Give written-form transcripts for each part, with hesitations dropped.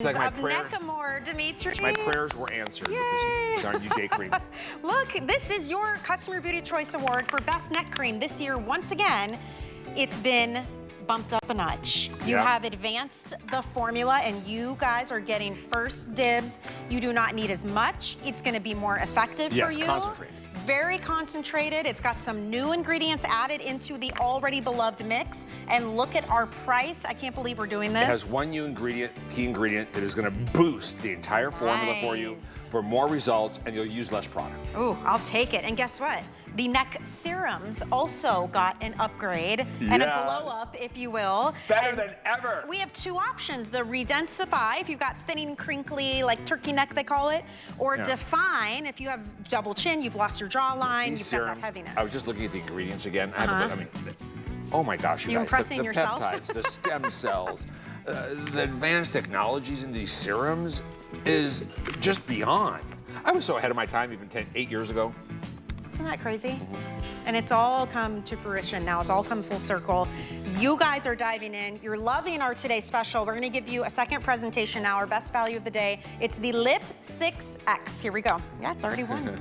It's like my of prayers. Neckamore, Dimitri. My prayers were answered. Yay. With this darn new day cream. Look, this is your Customer Beauty Choice Award for Best Neck Cream. This year, once again, it's been bumped up a notch. You have advanced the formula and you guys are getting first dibs. You do not need as much. It's gonna be more effective for you. Concentrated. Very concentrated. It's got some new ingredients added into the already beloved mix. And look at our price. I can't believe we're doing this. It has one new key ingredient that is going to boost the entire formula for you for more results, and you'll use less product. Ooh, I'll take it. And guess what? The neck serums also got an upgrade and a glow up, if you will. Better than ever. We have two options. The Redensify, if you've got thinning, crinkly, like turkey neck they call it, or Define, if you have double chin, you've lost your jawline, you've got that heaviness. I was just looking at the ingredients again. I mean, oh my gosh, you guys. Impressing yourself? The peptides, the stem cells, the advanced technologies in these serums is just beyond. I was so ahead of my time even 8 years ago. Isn't that crazy? And it's all come to fruition now. It's all come full circle. You guys are diving in. You're loving our today's special. We're gonna give you a second presentation now, our best value of the day. It's the Lip 6X. Here we go. Yeah, it's already won.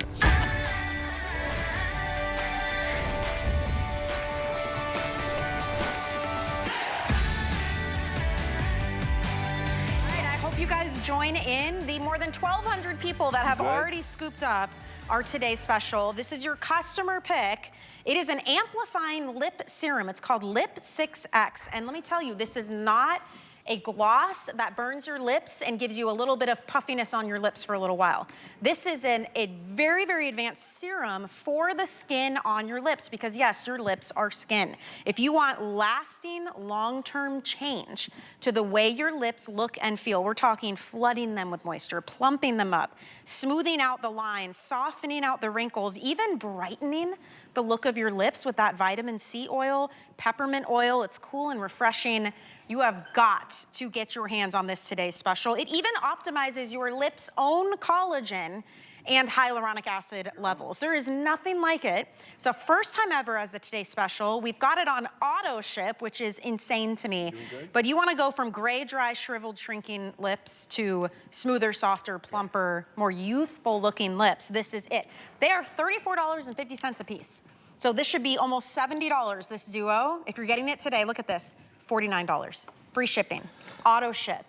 You guys join in the more than 1,200 people that have already scooped up our today's special. This is your customer pick. It is an amplifying lip serum. It's called Lip 6X. And let me tell you, this is not a gloss that burns your lips and gives you a little bit of puffiness on your lips for a little while. This is a very, very advanced serum for the skin on your lips because yes, your lips are skin. If you want lasting, long-term change to the way your lips look and feel, we're talking flooding them with moisture, plumping them up, smoothing out the lines, softening out the wrinkles, even brightening the look of your lips with that vitamin C oil, peppermint oil. It's cool and refreshing. You have got to get your hands on this today's special. It even optimizes your lips' own collagen and hyaluronic acid levels. There is nothing like it. So first time ever as a today's special. We've got it on auto ship, which is insane to me. But you wanna go from gray, dry, shriveled, shrinking lips to smoother, softer, plumper, more youthful looking lips. This is it. They are $34.50 a piece. So this should be almost $70, this duo. If you're getting it today, look at this. $49, free shipping, auto ship.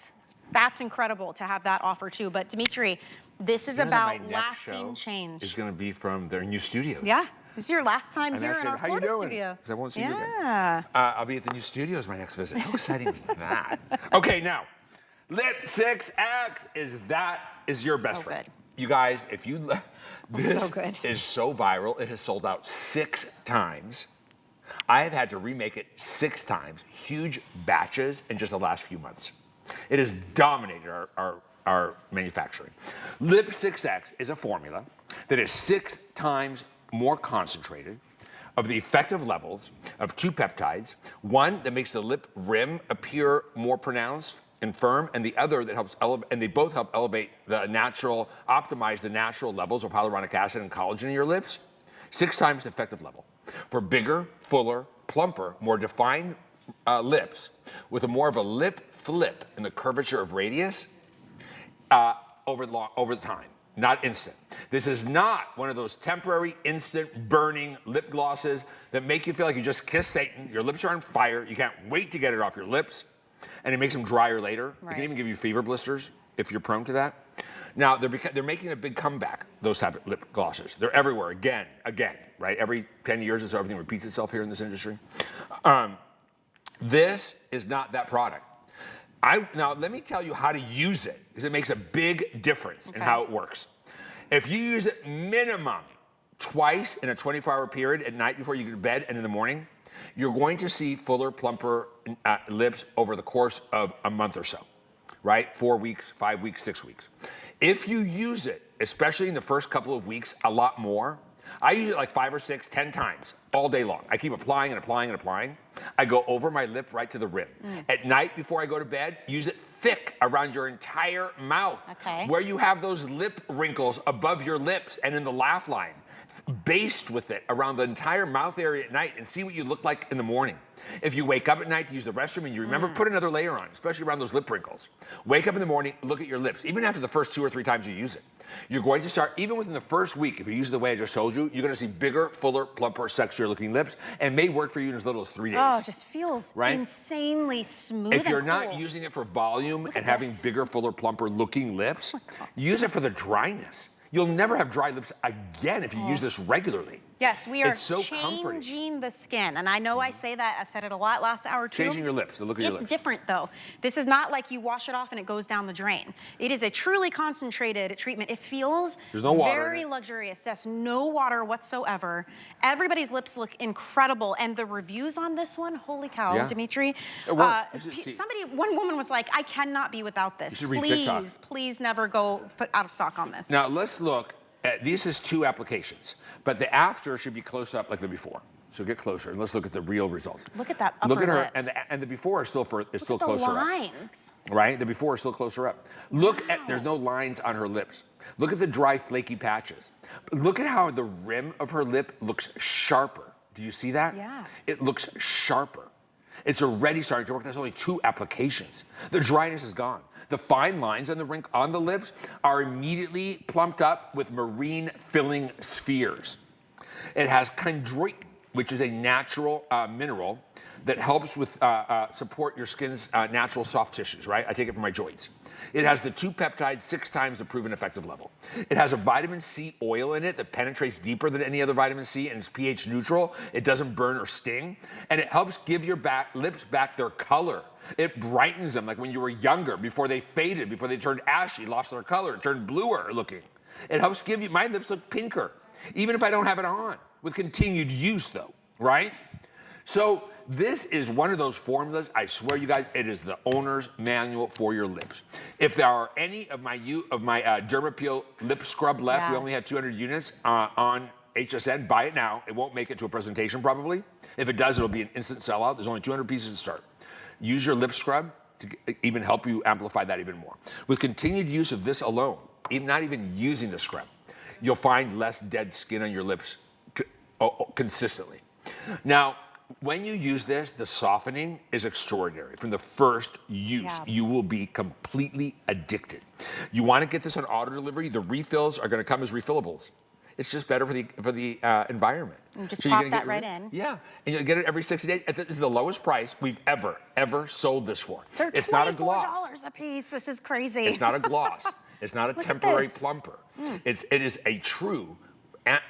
That's incredible to have that offer too. But Dimitri, this is about lasting change. It's going to be from their new studios. Yeah, this is your last time here in our Florida studio. Because I won't see you again. I'll be at the new studios my next visit. How exciting is that? Okay, now, Lip 6X is your best friend. Good. You guys, if you, this is so viral. It has sold out 6 times. I have had to remake it 6 times, huge batches in just the last few months. It has dominated our manufacturing. Lip 6X is a formula that is 6 times more concentrated of the effective levels of 2 peptides, one that makes the lip rim appear more pronounced and firm, and the other that helps elevate, and they both help elevate optimize the natural levels of hyaluronic acid and collagen in your lips. 6 times the effective level. For bigger, fuller, plumper, more defined lips with more of a lip flip in the curvature of radius over time, not instant. This is not one of those temporary, instant, burning lip glosses that make you feel like you just kissed Satan. Your lips are on fire. You can't wait to get it off your lips, and it makes them drier later. It can even give you fever blisters if you're prone to that. Now, they're making a big comeback, those type of lip glosses. They're everywhere, again, right? Every 10 years or so, everything repeats itself here in this industry. This is not that product. Now, let me tell you how to use it, because it makes a big difference in how it works. If you use it minimum twice in a 24-hour period at night before you go to bed and in the morning, you're going to see fuller, plumper lips over the course of a month or so, right? 4 weeks, 5 weeks, 6 weeks. If you use it, especially in the first couple of weeks, a lot more, I use it like 5 or 6, 10 times all day long. I keep applying and applying and applying. I go over my lip right to the rim. At night before I go to bed, use it thick around your entire mouth, where you have those lip wrinkles above your lips and in the laugh line. baste with it around the entire mouth area at night and see what you look like in the morning. If you wake up at night to use the restroom and you remember, put another layer on, especially around those lip wrinkles. Wake up in the morning, look at your lips, even after the first 2 or 3 times you use it. You're going to start, even within the first week, if you use it the way I just told you, you're going to see bigger, fuller, plumper, sexier looking lips, and may work for you in as little as 3 days. Oh, it just feels insanely smooth. If you're and not cool. using it for volume and having bigger, fuller, plumper looking lips, use it for the dryness. You'll never have dry lips again if you use this regularly. Yes, we are so changing the skin. And I know I say that, I said it a lot last hour too. Changing your lips, the look of your lips. It's different though. This is not like you wash it off and it goes down the drain. It is a truly concentrated treatment. It feels very luxurious. Yes, no water whatsoever. Everybody's lips look incredible. And the reviews on this one, holy cow, Dimitri. One woman was like, I cannot be without this. Please never go put out of stock on this. Now let's look. This is 2 applications, but the after should be close up like the before. So get closer and let's look at the real results. Look at that upper Look at her, lip. and the before is still closer the lines. up. Right? The before is still closer up. Look at, there's no lines on her lips. Look at the dry, flaky patches. Look at how the rim of her lip looks sharper. Do you see that? Yeah. It looks sharper. It's already starting to work. That's only 2 applications. The dryness is gone. The fine lines on the lips are immediately plumped up with marine filling spheres. It has chondroitin, which is a natural mineral that helps with support your skin's natural soft tissues, right? I take it from my joints. It has the 2 peptides, 6 times the proven effective level. It has a vitamin C oil in it that penetrates deeper than any other vitamin C and is pH neutral. It doesn't burn or sting. And it helps give your lips back their color. It brightens them like when you were younger, before they faded, before they turned ashy, lost their color, turned bluer looking. It helps give you, my lips look pinker, even if I don't have it on, with continued use though, right? So this is one of those formulas, I swear you guys, it is the owner's manual for your lips. If there are any of my Dermapeel lip scrub left, we only had 200 units on HSN, buy it now. It won't make it to a presentation probably. If it does, it'll be an instant sellout. There's only 200 pieces to start. Use your lip scrub to even help you amplify that even more. With continued use of this alone, not even using the scrub, you'll find less dead skin on your lips consistently. Now, when you use this, the softening is extraordinary. From the first use, you will be completely addicted. You want to get this on auto delivery, the refills are going to come as refillables. It's just better for the environment. And just pop that right in. Yeah, and you'll get it every 60 days. This is the lowest price we've ever sold this for. They're it's not a gloss. $24 a piece. This is crazy. It's not a gloss. It's not a temporary plumper. It is a true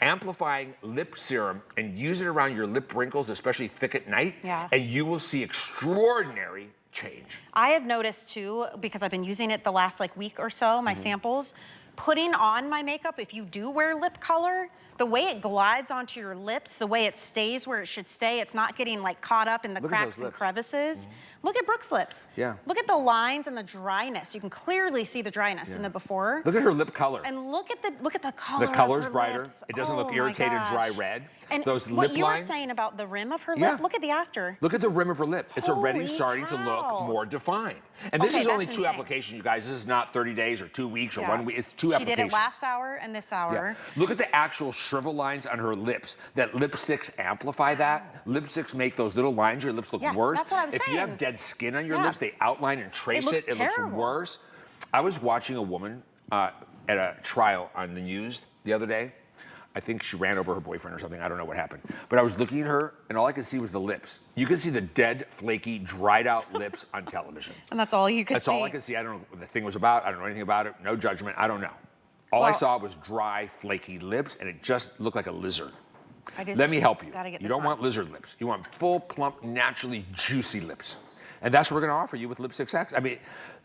amplifying lip serum, and use it around your lip wrinkles, especially thick at night, and you will see extraordinary change. I have noticed too, because I've been using it the last week or so, my samples, putting on my makeup, if you do wear lip color, the way it glides onto your lips, the way it stays where it should stay, it's not getting caught up in the cracks and crevices. Look at Brooke's lips. Yeah. Look at the lines and the dryness. You can clearly see the dryness in the before. Look at her lip color. And look at the color. The color's of her brighter. lips. It doesn't look irritated, dry red. And those what lip you were lines, saying about the rim of her lip, look at the after. Look at the rim of her lip. It's already Holy starting to look more defined. And this is only 2 applications, you guys. This is not 30 days or 2 weeks or 1 week. It's 2 applications. She did it last hour and this hour. Look at the actual shrivel lines on her lips. That lipsticks amplify that. Lipsticks make those little lines your lips look worse. That's what I was saying. If you have dead skin on your lips, they outline and trace it. It looks worse. I was watching a woman at a trial on the news the other day. I think she ran over her boyfriend or something. I don't know what happened. But I was looking at her, and all I could see was the lips. You could see the dead, flaky, dried out lips on television. And that's all you could see? That's all I could see. I don't know what the thing was about. I don't know anything about it. No judgment. I don't know. All I saw was dry, flaky lips, and it just looked like a lizard. Let me help you. You don't want lizard lips. You want full, plump, naturally juicy lips. And that's what we're going to offer you with Lip 6X. I mean,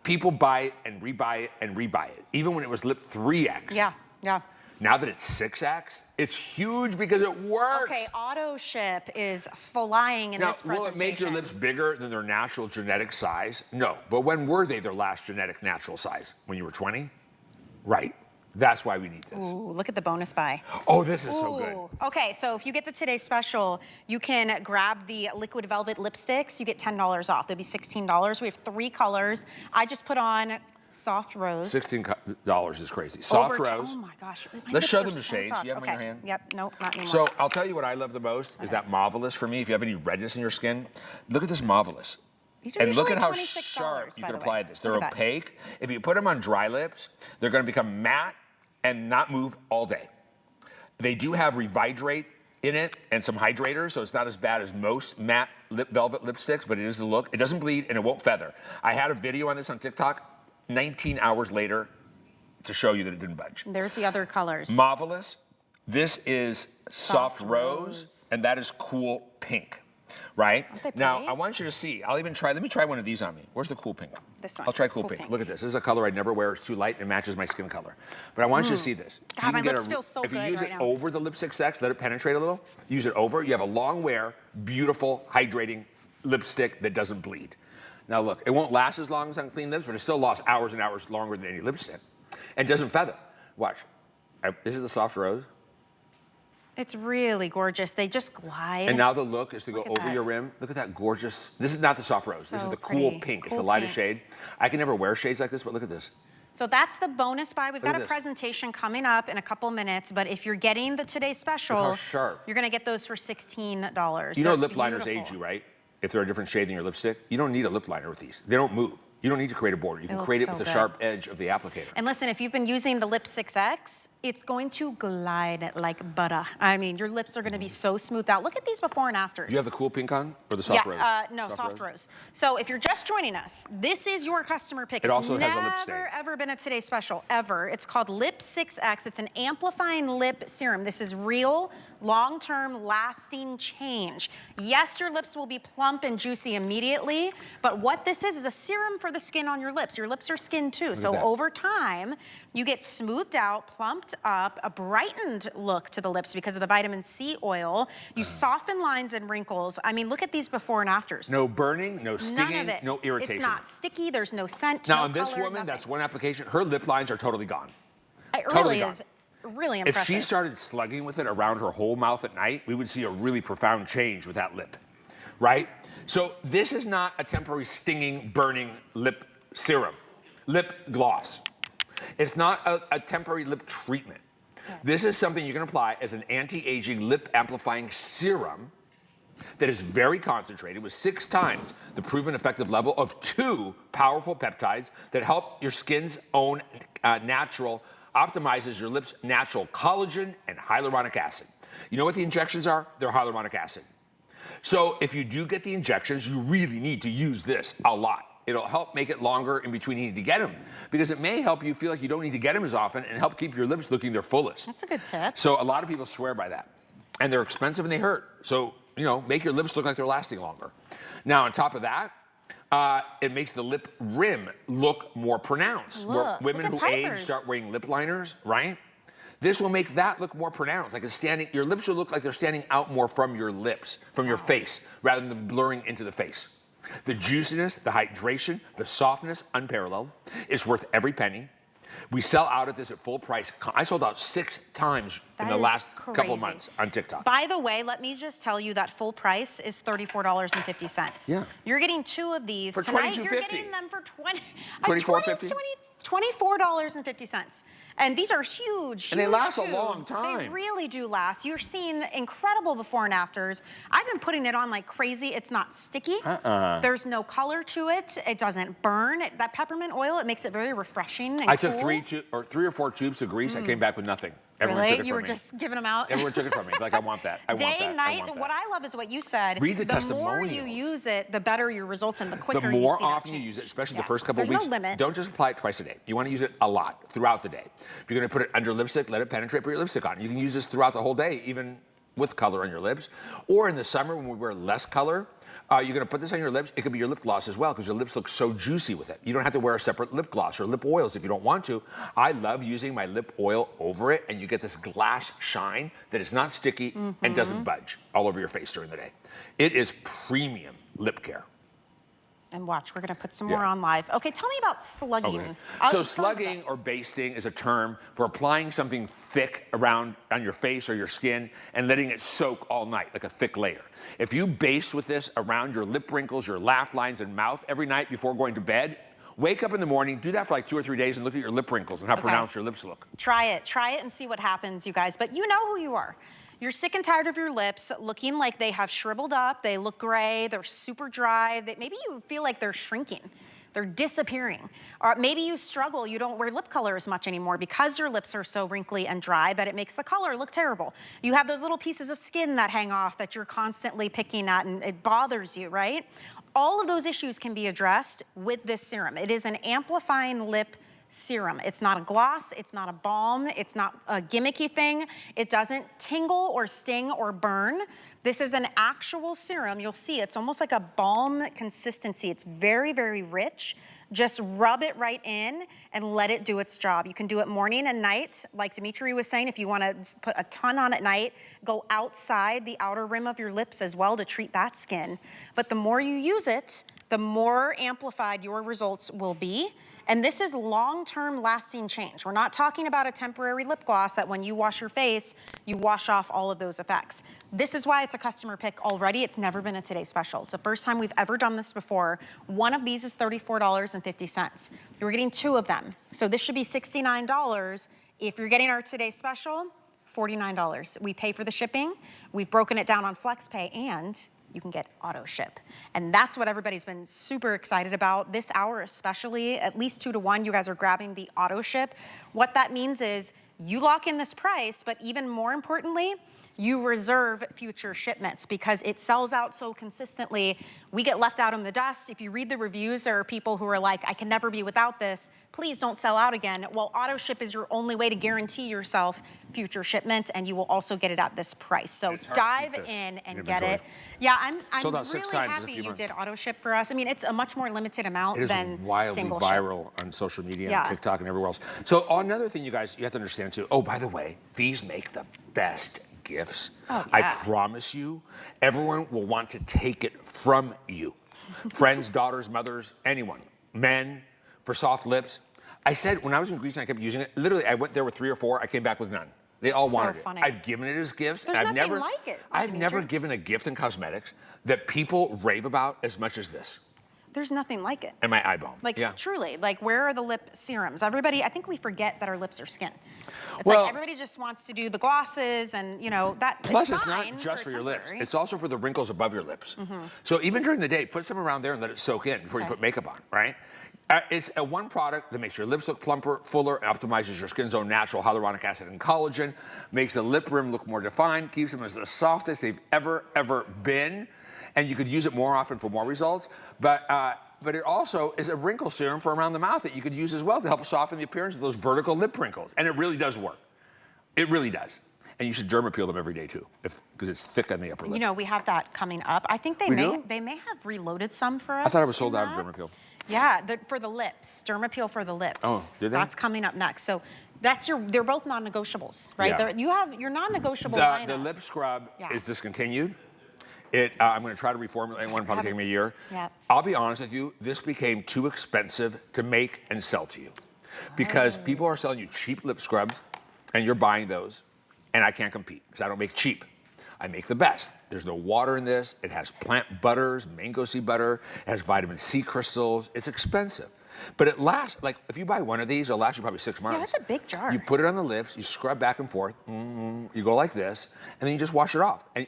people buy it and rebuy it and rebuy it. Even when it was Lip 3X. Yeah. Now that it's 6X, it's huge because it works. Okay, auto ship is flying in this presentation. Will it make your lips bigger than their natural genetic size? No. But when were they their last genetic natural size? When you were 20? Right. That's why we need this. Ooh, look at the bonus buy. Oh, this is so good. Okay, so if you get the Today Special, you can grab the Liquid Velvet lipsticks. You get $10 off. They'll be $16. We have 3 colors. I just put on Soft rose. $16 is crazy. Soft rose. Oh my gosh. Let's show them the shades. Do you have them in your hand? Yep. Nope, not anymore. So I'll tell you what I love the most is that Marvelous for me. If you have any redness in your skin, look at this Marvelous. These are And look usually at how $26, sharp you by can the apply way. this. They're Look at that. opaque. If you put them on dry lips, they're going to become matte and not move all day. They do have Revidrate in it and some hydrators, so it's not as bad as most matte velvet lipsticks, but it is the look. It doesn't bleed and it won't feather. I had a video on this on TikTok 19 hours later to show you that it didn't budge. There's the other colors. Marvelous. This is soft rose, and that is cool pink, right? Aren't they Now, pretty? I want you to see. Let me try one of these on me. Where's the cool pink? This one. I'll try cool pink. Look at this. This is a color I'd never wear. It's too light and it matches my skin color. But I want you to see this. God, You my can get lips feel so If you good use right it now. over the Lip 6X, let it penetrate a little, use it over, you have a long wear, beautiful, hydrating lipstick that doesn't bleed. Now look, it won't last as long as on clean lips, but it still lasts hours and hours longer than any lipstick. And doesn't feather. Watch. This is a soft rose. It's really gorgeous. They just glide. And now the look is to go Look at over that. your rim. Look at that gorgeous. This is not the soft rose. This is So the cool pretty. pink. It's Cool the lightest pink. shade. I can never wear shades like this, but look at this. So that's the bonus buy. We've Look got at a this. presentation coming up in a couple minutes, but if you're getting the Today Special, Look how sharp. you're gonna get those for $16. You know They're lip liners beautiful. age you, right? If they're a different shade than your lipstick, you don't need a lip liner with these. They don't move. You don't need to create a border. You can look create it so with the good. sharp edge of the applicator. And listen, if you've been using the Lip 6X, it's going to glide like butter. I mean, your lips are gonna be so smoothed out. Look at these before and afters. You have the cool pink on or the soft rose? No, soft rose. So if you're just joining us, this is your customer pick. It also has a lip It's stain. never, ever been a Today Special, ever. It's called Lip 6X. It's an amplifying lip serum. This is real, long-term, lasting change. Yes, your lips will be plump and juicy immediately, but what this is a serum for the skin on your lips. Your lips are skin too, so that. over time, you get smoothed out, plumped up, a brightened look to the lips because of the vitamin C oil. You soften lines and wrinkles. I mean, look at these before and afters. No burning, no None stinging, of it. no irritation. It's not sticky, there's no scent, Now no on this color, woman, nothing. that's one application. Her lip lines are totally gone. It totally really gone. is really If impressive. she started slugging with it around her whole mouth at night, we would see a really profound change with that lip, right? So this is not a temporary stinging, burning lip serum, lip gloss. It's not a temporary lip treatment. This is something you can apply as an anti-aging lip amplifying serum that is very concentrated with 6 times the proven effective level of 2 powerful peptides that help your skin's own natural, optimizes your lips' natural collagen and hyaluronic acid. You know what the injections are? They're hyaluronic acid. So if you do get the injections, you really need to use this a lot. It'll help make it longer in between you need to get them because it may help you feel like you don't need to get them as often and help keep your lips looking their fullest. That's a good tip. So a lot of people swear by that. And they're expensive and they hurt. So, you know, make your lips look like they're lasting longer. Now, on top of that, it makes the lip rim look more pronounced. Look, Women look who at age Piper's. start wearing lip liners, right? This will make that look more pronounced, like it's standing, your lips will look like they're standing out more from your lips, from your face, rather than blurring into the face. The juiciness, the hydration, the softness, unparalleled. It's worth every penny. We sell out at this at full price. I sold out 6 times in That the is last couple crazy. months on TikTok. By the way, let me just tell you that full price is $34.50. Yeah. You're getting 2 of these. For Tonight, you're $22.50. getting them for $24.50? $24.50. And these are huge, And they huge last a tubes. long They time. really do last. You're seeing incredible before and afters. I've been putting it on like crazy. It's not sticky. There's no color to it. It doesn't burn. That peppermint oil, it makes it very refreshing and I took cool. 3 or 4 tubes of grease. I came back with nothing. Everyone Really? took it You from were me. just giving them out? Everyone took it from me. Like, I want that. I want Day, that. night, I want that. what I love is what you said. Read the more testimonials. you use it, the better your results and the The quicker you more see that often you change. use it, especially Yeah. the first couple There's of weeks, no limit. don't just apply it twice a day. You want to use it a lot throughout the day. If you're going to put it under lipstick, let it penetrate, put your lipstick on. You can use this throughout the whole day, even with color on your lips. Or in the summer when we wear less color, you're going to put this on your lips. It could be your lip gloss as well because your lips look so juicy with it. You don't have to wear a separate lip gloss or lip oils if you don't want to. I love using my lip oil over it, and you get this glass shine that is not sticky and doesn't budge all over your face during the day. It is premium lip care. And watch, we're gonna put some Yeah. more on live. Okay, tell me about slugging. Okay. I'll- So tell me slugging about or basting is a term for applying something thick around on your face or your skin and letting it soak all night, like a thick layer. If you baste with this around your lip wrinkles, your laugh lines, and mouth every night before going to bed, Wake up in the morning, do that for like 2 or 3 days and look at your lip wrinkles and how pronounced your lips look. Try it and see what happens, you guys. But you know who you are. You're sick and tired of your lips looking like they have shriveled up, they look gray, they're super dry, maybe you feel like they're shrinking. They're disappearing. Or maybe you struggle, you don't wear lip color as much anymore because your lips are so wrinkly and dry that it makes the color look terrible. You have those little pieces of skin that hang off that you're constantly picking at and it bothers you, right? All of those issues can be addressed with this serum. It is an amplifying lip serum. It's not a gloss, it's not a balm, it's not a gimmicky thing. It doesn't tingle or sting or burn. This is an actual serum. You'll see it's almost like a balm consistency. It's very, very rich. Just rub it right in and let it do its job. You can do it morning and night. Like Dimitri was saying, if you want to put a ton on at night, go outside the outer rim of your lips as well to treat that skin. But the more you use it, the more amplified your results will be. And this is long-term lasting change. We're not talking about a temporary lip gloss that when you wash your face, you wash off all of those effects. This is why it's a customer pick already. It's never been a Today Special. It's the first time we've ever done this before. One of these is $34.50. You're getting 2 of them. So this should be $69. If you're getting our Today Special, $49. We pay for the shipping. We've broken it down on FlexPay, and you can get auto ship. And that's what everybody's been super excited about. This hour especially, at least 2 to 1, you guys are grabbing the auto ship. What that means is you lock in this price, but even more importantly, you reserve future shipments because it sells out so consistently. We get left out in the dust. If you read the reviews, there are people who are like, I can never be without this. Please don't sell out again. Well, auto ship is your only way to guarantee yourself future shipments, and you will also get it at this price. So dive in and get it. Yeah, I'm really happy you did auto ship for us. I mean, it's a much more limited amount than single ship. It is wildly viral on social media and TikTok and everywhere else. So another thing you guys, you have to understand too, oh, by the way, these make the best gifts. Oh, yeah. I promise you, everyone will want to take it from you. Friends, daughters, mothers, anyone, men, for soft lips. I said, when I was in Greece and I kept using it, literally I went there with 3 or 4, I came back with none. They all wanted it. I've given it as gifts. There's nothing like it. I've never given a gift in cosmetics that people rave about as much as this. There's nothing like it. And my eye balm. Like, truly, like, where are the lip serums? Everybody, I think we forget that our lips are skin. It's well, like everybody just wants to do the glosses and, you know, that. Plus, it's not just for your lips. It's also for the wrinkles above your lips. So even during the day, put some around there and let it soak in before you put makeup on, right? It's a one product that makes your lips look plumper, fuller, optimizes your skin's own natural hyaluronic acid and collagen, makes the lip rim look more defined, keeps them as the softest they've ever been. And you could use it more often for more results. But it also is a wrinkle serum for around the mouth that you could use as well to help soften the appearance of those vertical lip wrinkles. And it really does work. It really does. And you should dermapeel them every day too, because it's thick on the upper lip. You know, we have that coming up. I think they may have reloaded some for us. I thought it was sold out of dermapeel. Yeah, for the lips, dermapeel for the lips. Oh, did they? That's coming up next. So that's they're both non-negotiables, right? Yeah. You have your non-negotiable lineup. The lip scrub is discontinued. I'm going to try to reformulate one, probably take me a year. Yeah. I'll be honest with you, this became too expensive to make and sell to you. Because people are selling you cheap lip scrubs, and you're buying those, and I can't compete, because I don't make cheap. I make the best. There's no water in this. It has plant butters, mango seed butter. It has vitamin C crystals. It's expensive. But it lasts, like, if you buy one of these, it'll last you probably 6 months. Yeah, that's a big jar. You put it on the lips, you scrub back and forth, you go like this, and then you just wash it off. And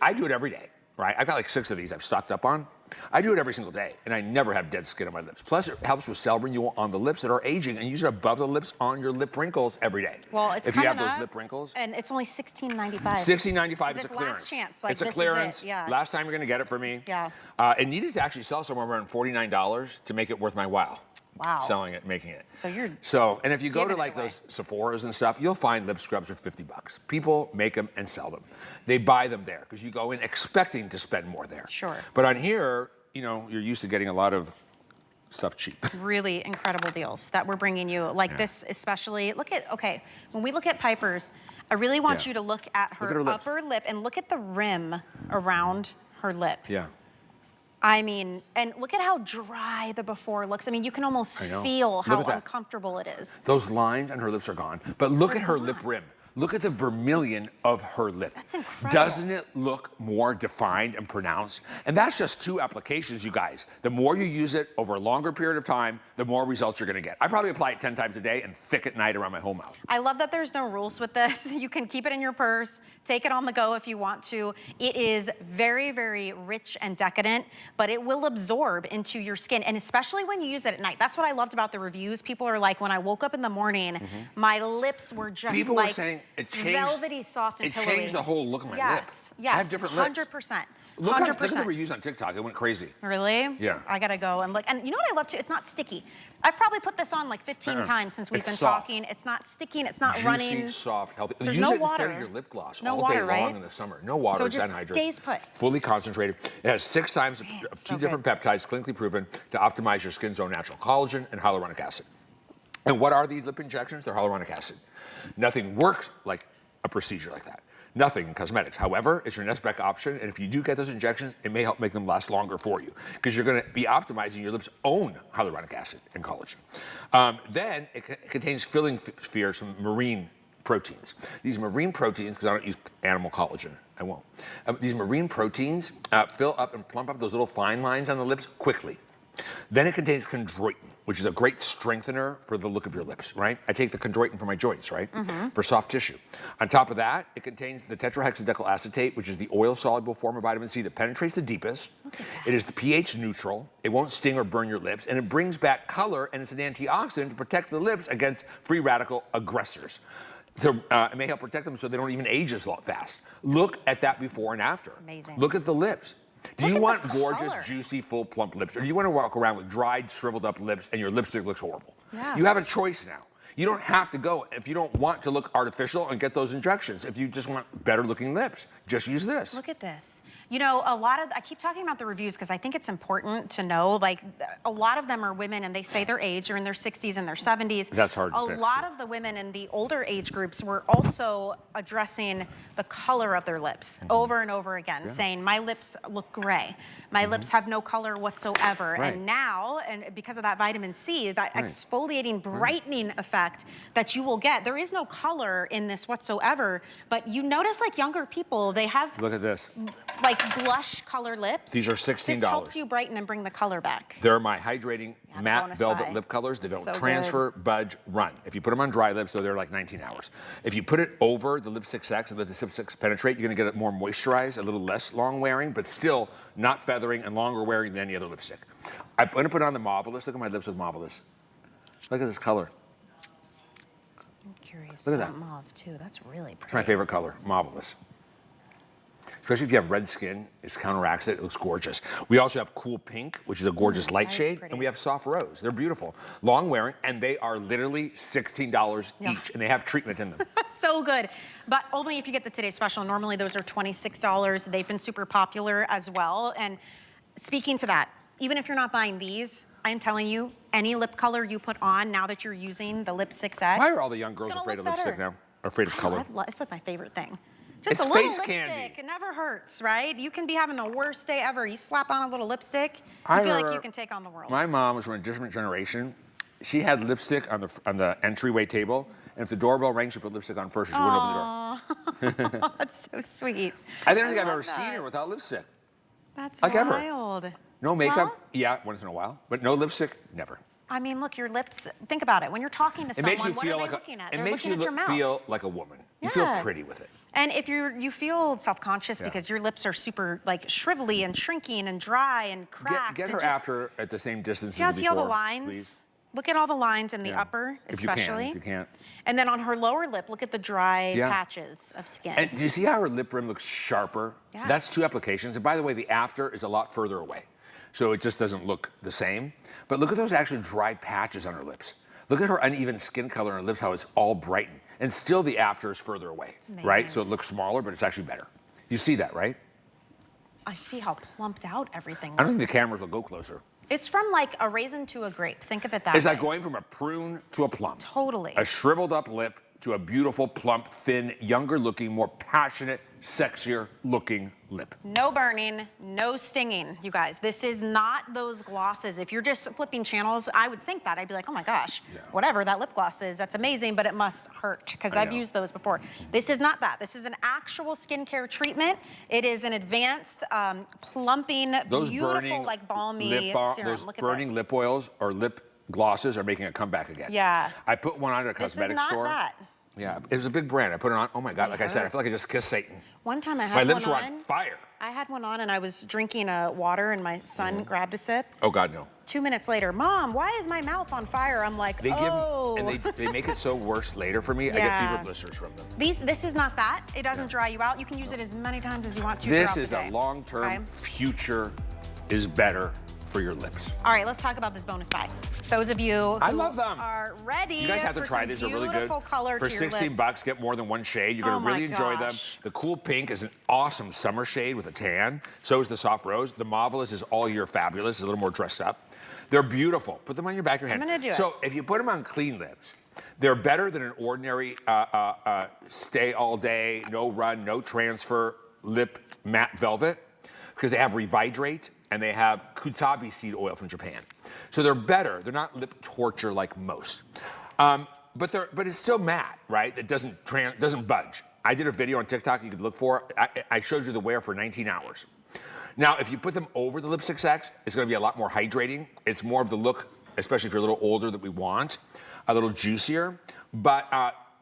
I do it every day. Right, I've got like 6 of these I've stocked up on. I do it every single day, and I never have dead skin on my lips. Plus, it helps with cell renewal on the lips that are aging, and use it above the lips on your lip wrinkles every day. Well, it's if you have those lip wrinkles. And it's only $16.95. $16.95 is a clearance. Last chance. Like, it's a clearance. Yeah. Last time you're going to get it for me. Yeah. It needed to actually sell somewhere around $49 to make it worth my while. Wow. Selling it, making it. And if you go to like those Sephoras and stuff, you'll find lip scrubs for $50. People make them and sell them. They buy them there because you go in expecting to spend more there. Sure. But on here, you know, you're used to getting a lot of stuff cheap. Really incredible deals that we're bringing you. Like this especially. When we look at Piper's, I really want you to look at her upper lip and look at the rim around her lip. Yeah. I mean, and look at how dry the before looks. I mean, you can almost feel how uncomfortable it is. Those lines on her lips are gone. But look at her lip rim. Look at the vermilion of her lip. That's incredible. Doesn't it look more defined and pronounced? And that's just 2 applications, you guys. The more you use it over a longer period of time, the more results you're gonna get. I probably apply it 10 times a day and thick at night around my whole mouth. I love that there's no rules with this. You can keep it in your purse, take it on the go if you want to. It is very, very rich and decadent, but it will absorb into your skin, and especially when you use it at night. That's what I loved about the reviews. People are like, when I woke up in the morning, my lips were just People like were saying it changed, velvety, soft, and pillowy. It changed the whole look of my yes, lip. Yes, I have different lips. 100%. Look 100%. at the reviews on TikTok. It went crazy. Really? Yeah. I gotta go and look. And you know what I love too? It's not sticky. I've probably put this on like 15 times since we've been talking. It's not sticking. It's not Juicy, running. Soft, healthy. There's Use no it water. instead of your lip gloss No all water, day long right? in the summer. No water. So it It's just anhydrated. stays put. Fully concentrated. It has 6 times so 2 different peptides clinically proven to optimize your skin's own natural collagen and hyaluronic acid. And what are these lip injections? They're hyaluronic acid. Nothing works like a procedure like that. Nothing in cosmetics. However, it's your next best option, and if you do get those injections, it may help make them last longer for you because you're going to be optimizing your lips' own hyaluronic acid and collagen. Then it contains filling spheres from marine proteins. These marine proteins, because I don't use animal collagen, I won't. These marine proteins fill up and plump up those little fine lines on the lips quickly. Then it contains chondroitin, which is a great strengthener for the look of your lips, right? I take the chondroitin for my joints, right? For soft tissue. On top of that, it contains the tetrahexadecyl acetate, which is the oil-soluble form of vitamin C that penetrates the deepest. It is the pH neutral. It won't sting or burn your lips, and it brings back color, and it's an antioxidant to protect the lips against free radical aggressors. So it may help protect them so they don't even age as fast. Look at that before and after. Amazing. Look at the lips. Do Look you at want the gorgeous, color. juicy, full, plump lips? Or do you want to walk around with dried, shriveled up lips and your lipstick looks horrible? Yeah. You have a choice now. You don't have to go if you don't want to look artificial and get those injections. If you just want better looking lips, just use this. Look at this. You know, I keep talking about the reviews because I think it's important to know, like, a lot of them are women and they say their age, they're in their 60s and their 70s. That's hard to fix. A lot of the women in the older age groups were also addressing the color of their lips over and over again, saying, my lips look gray. My lips have no color whatsoever. Right. And now, and because of that vitamin C, that exfoliating, brightening effect that you will get, there is no color in this whatsoever, but you notice like younger people, they have Look at this. like blush color lips. These are $16. This helps you brighten and bring the color back. They're my hydrating the matte bonus velvet eye. lip colors. They don't So transfer, budge, run. If you put them on dry lips, though, they're like 19 hours. If you put it over the lipstick sex and let the lipstick penetrate, you're gonna get it more moisturized, a little less long wearing, but still not feathering and longer wearing than any other lipstick. I'm gonna put on the Marvelous. Look at my lips with Marvelous. Look at this color. I'm curious Look at about that. mauve too. That's really pretty. It's my favorite color, Marvelous. Especially if you have red skin, it counteracts it. It looks gorgeous. We also have Cool Pink, which is a gorgeous light that is shade, pretty. and we have Soft Rose. They're beautiful, long wearing, and they are literally $16 each, and they have treatment in them. So good, but only if you get the Today Special. Normally those are $26. They've been super popular as well. And speaking to that, even if you're not buying these, I'm telling you, any lip color you put on now that you're using the Lip 6X. Why are all the young girls gonna afraid of look lipstick better. now? Or afraid of color? It's like my favorite thing. Just It's a little face lipstick, candy. it never hurts, right? You can be having the worst day ever. You slap on a little lipstick, you I feel like remember you can take on the world. My mom was from a different generation. She had lipstick on the entryway table, and if the doorbell rang, she put lipstick on first, or she wouldn't open the door. That's so sweet. I don't think I've love ever seen that. her without lipstick. That's like ever. wild. No makeup, Well, yeah, once in a while, but no lipstick, never. I mean, look, your lips, think about it. When you're talking to It someone, makes you what feel are they like looking at? it They're makes looking you at your mouth. feel like a woman. You feel Yeah. pretty with it. And if you feel self-conscious because your lips are super like shrivelly and shrinking and dry and cracked. Get her and just, after at the same distance See as all the before, lines? please. Look at all the lines in the Yeah. upper, If you can, especially. if you can't. And then on her lower lip, look at the dry Yeah. patches of skin. And do you see how her lip rim looks sharper? Yeah. That's 2 applications. And by the way, the after is a lot further away. So it just doesn't look the same. But look at those actually dry patches on her lips. Look at her uneven skin color on her lips, how it's all brightened. And still the after is further away, right? amazing. So it looks smaller, but it's actually better. You see that, right? I see how plumped out everything I don't think looks. the cameras will go closer. It's from like a raisin to a grape. Think of it that It's way. like going from a prune to a plum. Totally. A shriveled up lip to a beautiful, plump, thin, younger looking, more passionate, sexier looking lip. No burning, no stinging, you guys. This is not those glosses. If you're just flipping channels, I would think that. I'd be like, oh my gosh, whatever that lip gloss is, that's amazing, but it must hurt, because I've used those before. This is not that. This is an actual skincare treatment. It is an advanced, plumping, Those beautiful, like balmy serum. Those Look at burning this. lip oils or lip glosses are making a comeback again. Yeah. I put one on at a cosmetic store. This is not that. Yeah, it was a big brand. I put it on. Oh my God, like I said, I feel like I just kissed Satan. One time I had My one lips were on. on fire. I had one on and I was drinking water and my son grabbed a sip. Oh God, no. 2 minutes later, Mom, why is my mouth on fire? I'm like, They oh. give, and they make it so worse later for me. I get fever blisters from them. This is not that. It doesn't dry you out. You can use it as many times as you want to. This is throughout the a day. long-term future is better for your lips. All right, let's talk about this bonus buy. Those of you who are ready, you guys have to for try some these. They're really good. Color For to your 16 lips. bucks, get more than one shade. You're gonna really enjoy them. The cool pink is an awesome summer shade with a tan. So is the soft rose. The marvelous is all year fabulous. It's a little more dressed up. They're beautiful. Put them on your back of your hand. I'm gonna do it. So if you put them on clean lips, they're better than an ordinary stay all day, no run, no transfer lip matte velvet, because they have Revidrate and they have Kutabi seed oil from Japan. So they're better. They're not lip torture like most. But it's still matte, right? It doesn't budge. I did a video on TikTok you could look for. I showed you the wear for 19 hours. Now, if you put them over the Lip 6X, it's gonna be a lot more hydrating. It's more of the look, especially if you're a little older, that we want, a little juicier. But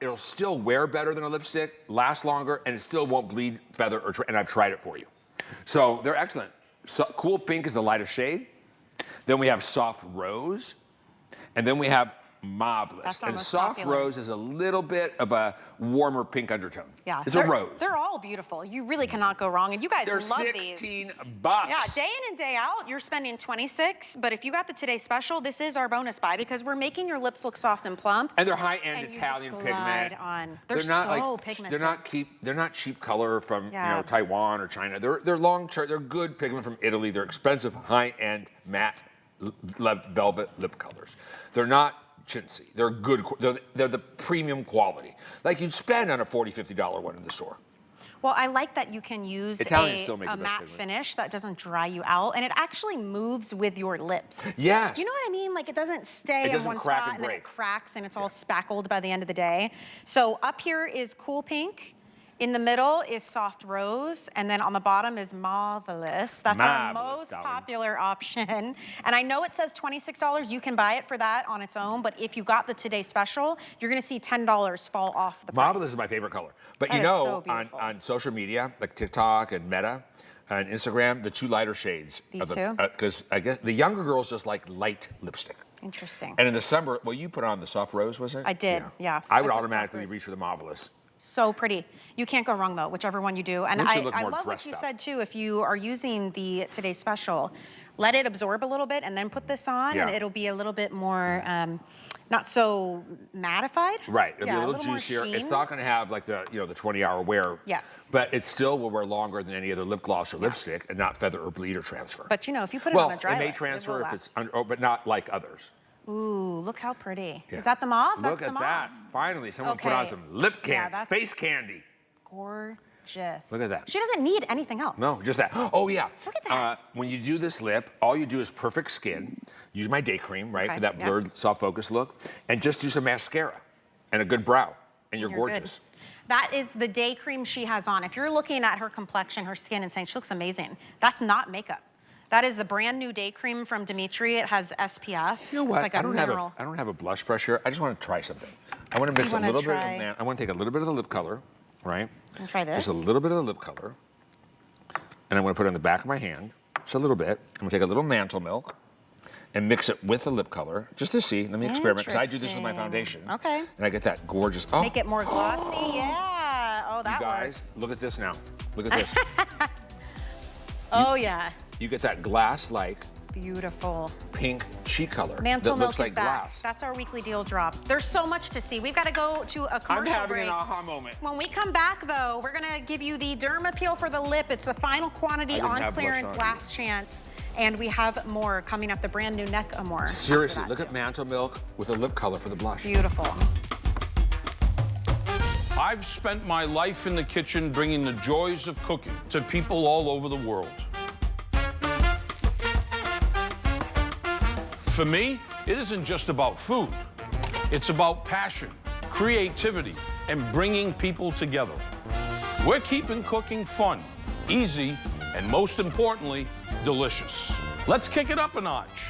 it'll still wear better than a lipstick, last longer, and it still won't bleed, feather, and I've tried it for you. So they're excellent. So, cool pink is the lightest shade. Then we have soft rose. And then we have marvelous. And soft rose is a little bit of a warmer pink undertone. Yeah, it's a rose. They're all beautiful. You really cannot go wrong. And you guys love these. They're 16 bucks. Yeah, day in and day out, you're spending 26. But if you got the Today Special, this is our bonus buy because we're making your lips look soft and plump. And they're high-end Italian pigment. They're so pigmented. They're not cheap color from Taiwan or China. They're long-term. They're good pigment from Italy. They're expensive, high-end matte velvet lip colors. They're not chintzy. They're good. They're the premium quality, like you'd spend on a $40, $50 one in the store. Well, I like that you can use a matte finish that doesn't dry you out, and it actually moves with your lips. Yes. You know what I mean? Like it doesn't stay in one spot and then it cracks and it's all spackled by the end of the day. So up here is cool pink. In the middle is soft rose, and then on the bottom is marvelous. That's our most popular option. And I know it says $26. You can buy it for that on its own, but if you got the Today Special, you're gonna see $10 fall off the price. Marvelous is my favorite color. But you know, on social media, like TikTok and Meta and Instagram, the two lighter shades. These two? Because I guess the younger girls just like light lipstick. Interesting. And in the summer, well, you put on the soft rose, was it? I did, yeah. I would automatically reach for the marvelous. So pretty. You can't go wrong though, whichever one you do. And I love what you said too, if you are using the Today Special, let it absorb a little bit and then put this on and it'll be a little bit more, not so mattified. Right, it'll be a little juicier. It's not gonna have like the 20-hour wear. Yes. But it still will wear longer than any other lip gloss or lipstick and not feather or bleed or transfer. But if you put it on a dry it may transfer if it's, but not like others. Ooh, look how pretty. Yeah. Is that the mauve? Look at that. Finally, someone put on some lip candy, face candy. Gorgeous. Look at that. She doesn't need anything else. No, just that. Oh, yeah. Look at that. When you do this lip, all you do is Perfect Skin. Use my day cream, right, for that blurred, soft focus look. And just do some mascara and a good brow. And you're gorgeous. Good. That is the day cream she has on. If you're looking at her complexion, her skin, and saying she looks amazing, that's not makeup. That is the brand new day cream from Dimitri. It has SPF. You know what? It's like I don't have a blush brush here. I just want to try something. I want to mix a little bit of I want to take a little bit of the lip color, right? And try this. Just a little bit of the lip color. And I'm going to put it on the back of my hand, just a little bit. I'm going to take a little mantle milk and mix it with the lip color, just to see. Let me experiment, because I do this with my foundation. Okay. And I get that gorgeous, Make it more glossy, yeah. Oh, that works. You guys, look at this now. Look at this. Oh, yeah. You get that glass-like beautiful pink cheek color Mantle that milk looks like is back. glass. That's our weekly deal drop. There's so much to see. We've got to go to a commercial break. I'm having an aha moment. When we come back, though, we're going to give you the Derma Peel for the lip. It's the final quantity on clearance, last chance. And we have more coming up, the brand new Neck Amore. Seriously, look at Mantle Milk with a lip color for the blush. Beautiful. I've spent my life in the kitchen bringing the joys of cooking to people all over the world. For me, it isn't just about food. It's about passion, creativity, and bringing people together. We're keeping cooking fun, easy, and most importantly, delicious. Let's kick it up a notch.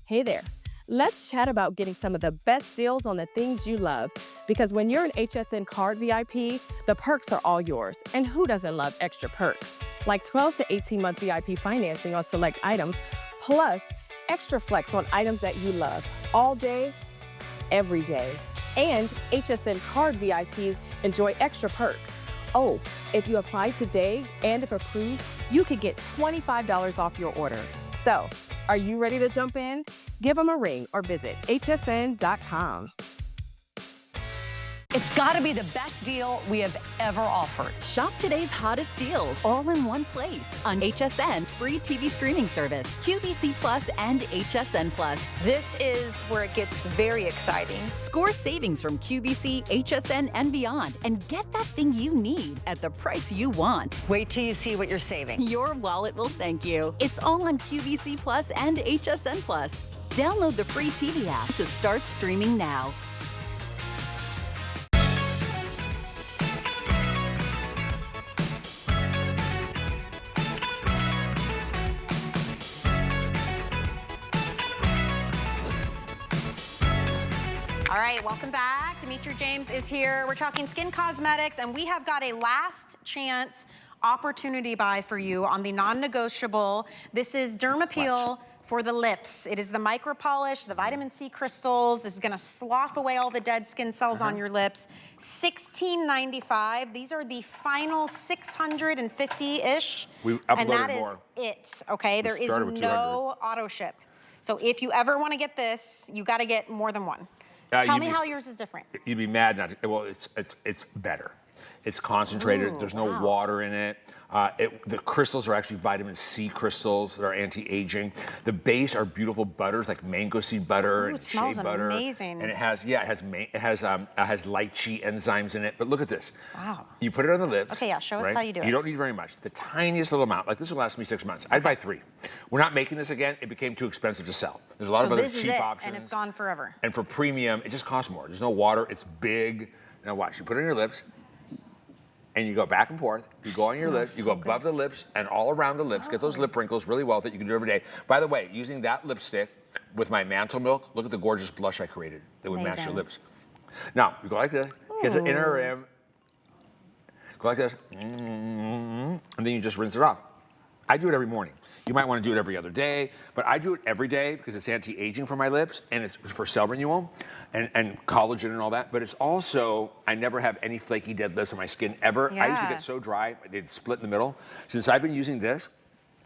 Hey there. Let's chat about getting some of the best deals on the things you love. Because when you're an HSN card VIP, the perks are all yours. And who doesn't love extra perks? Like 12 to 18-month VIP financing on select items, plus extra flex on items that you love all day, every day. And HSN card VIPs enjoy extra perks. Oh, if you apply today and if approved, you could get $25 off your order. So, are you ready to jump in? Give them a ring or visit hsn.com. It's got to be the best deal we have ever offered. Shop today's hottest deals all in one place on HSN's free TV streaming service, QVC Plus and HSN Plus. This is where it gets very exciting. Score savings from QVC, HSN, and beyond, and get that thing you need at the price you want. Wait till you see what you're saving. Your wallet will thank you. It's all on QVC Plus and HSN Plus. Download the free TV app to start streaming now. All right, welcome back. Dimitri James is here. We're talking Skinn Cosmetics, and we have got a last chance opportunity buy for you on the non-negotiable. This is Dermapeel for the lips. It is the micro polish, the vitamin C crystals. This is gonna slough away all the dead skin cells on your lips. $16.95. These are the final 650-ish. We uploaded and that more. is it, okay? There is started with 200. no auto ship. So if you ever wanna get this, you gotta get more than one. Tell me how yours is different. You'd be mad not to. Well, it's better. It's concentrated. Ooh, There's no water in it. The crystals are actually vitamin C crystals that are anti-aging. The base are beautiful butters like mango seed butter Ooh, and it smells shea butter. amazing. And it has lychee enzymes in it. But look at this. Wow. You put it on the lips. Okay, yeah, show us right? how you do it. You don't need very much. The tiniest little amount. Like this will last me 6 months. I'd buy 3. We're not making this again. It became too expensive to sell. There's a lot of other cheap options. And it's gone forever. And for premium, it just costs more. There's no water. It's big. Now watch. You put it on your lips. And you go back and forth. You go on your lips. You go above the lips and all around the lips. Get those lip wrinkles really well that you can do every day. By the way, using that lipstick with my Mantle Milk, look at the gorgeous blush I created that would match your lips. Now, you go like this. Get the inner rim. Go like this. And then you just rinse it off. I do it every morning. You might want to do it every other day, but I do it every day because it's anti-aging for my lips and it's for cell renewal and collagen and all that. But it's also, I never have any flaky dead lips on my skin ever. I used to get so dry, they'd split in the middle. Since I've been using this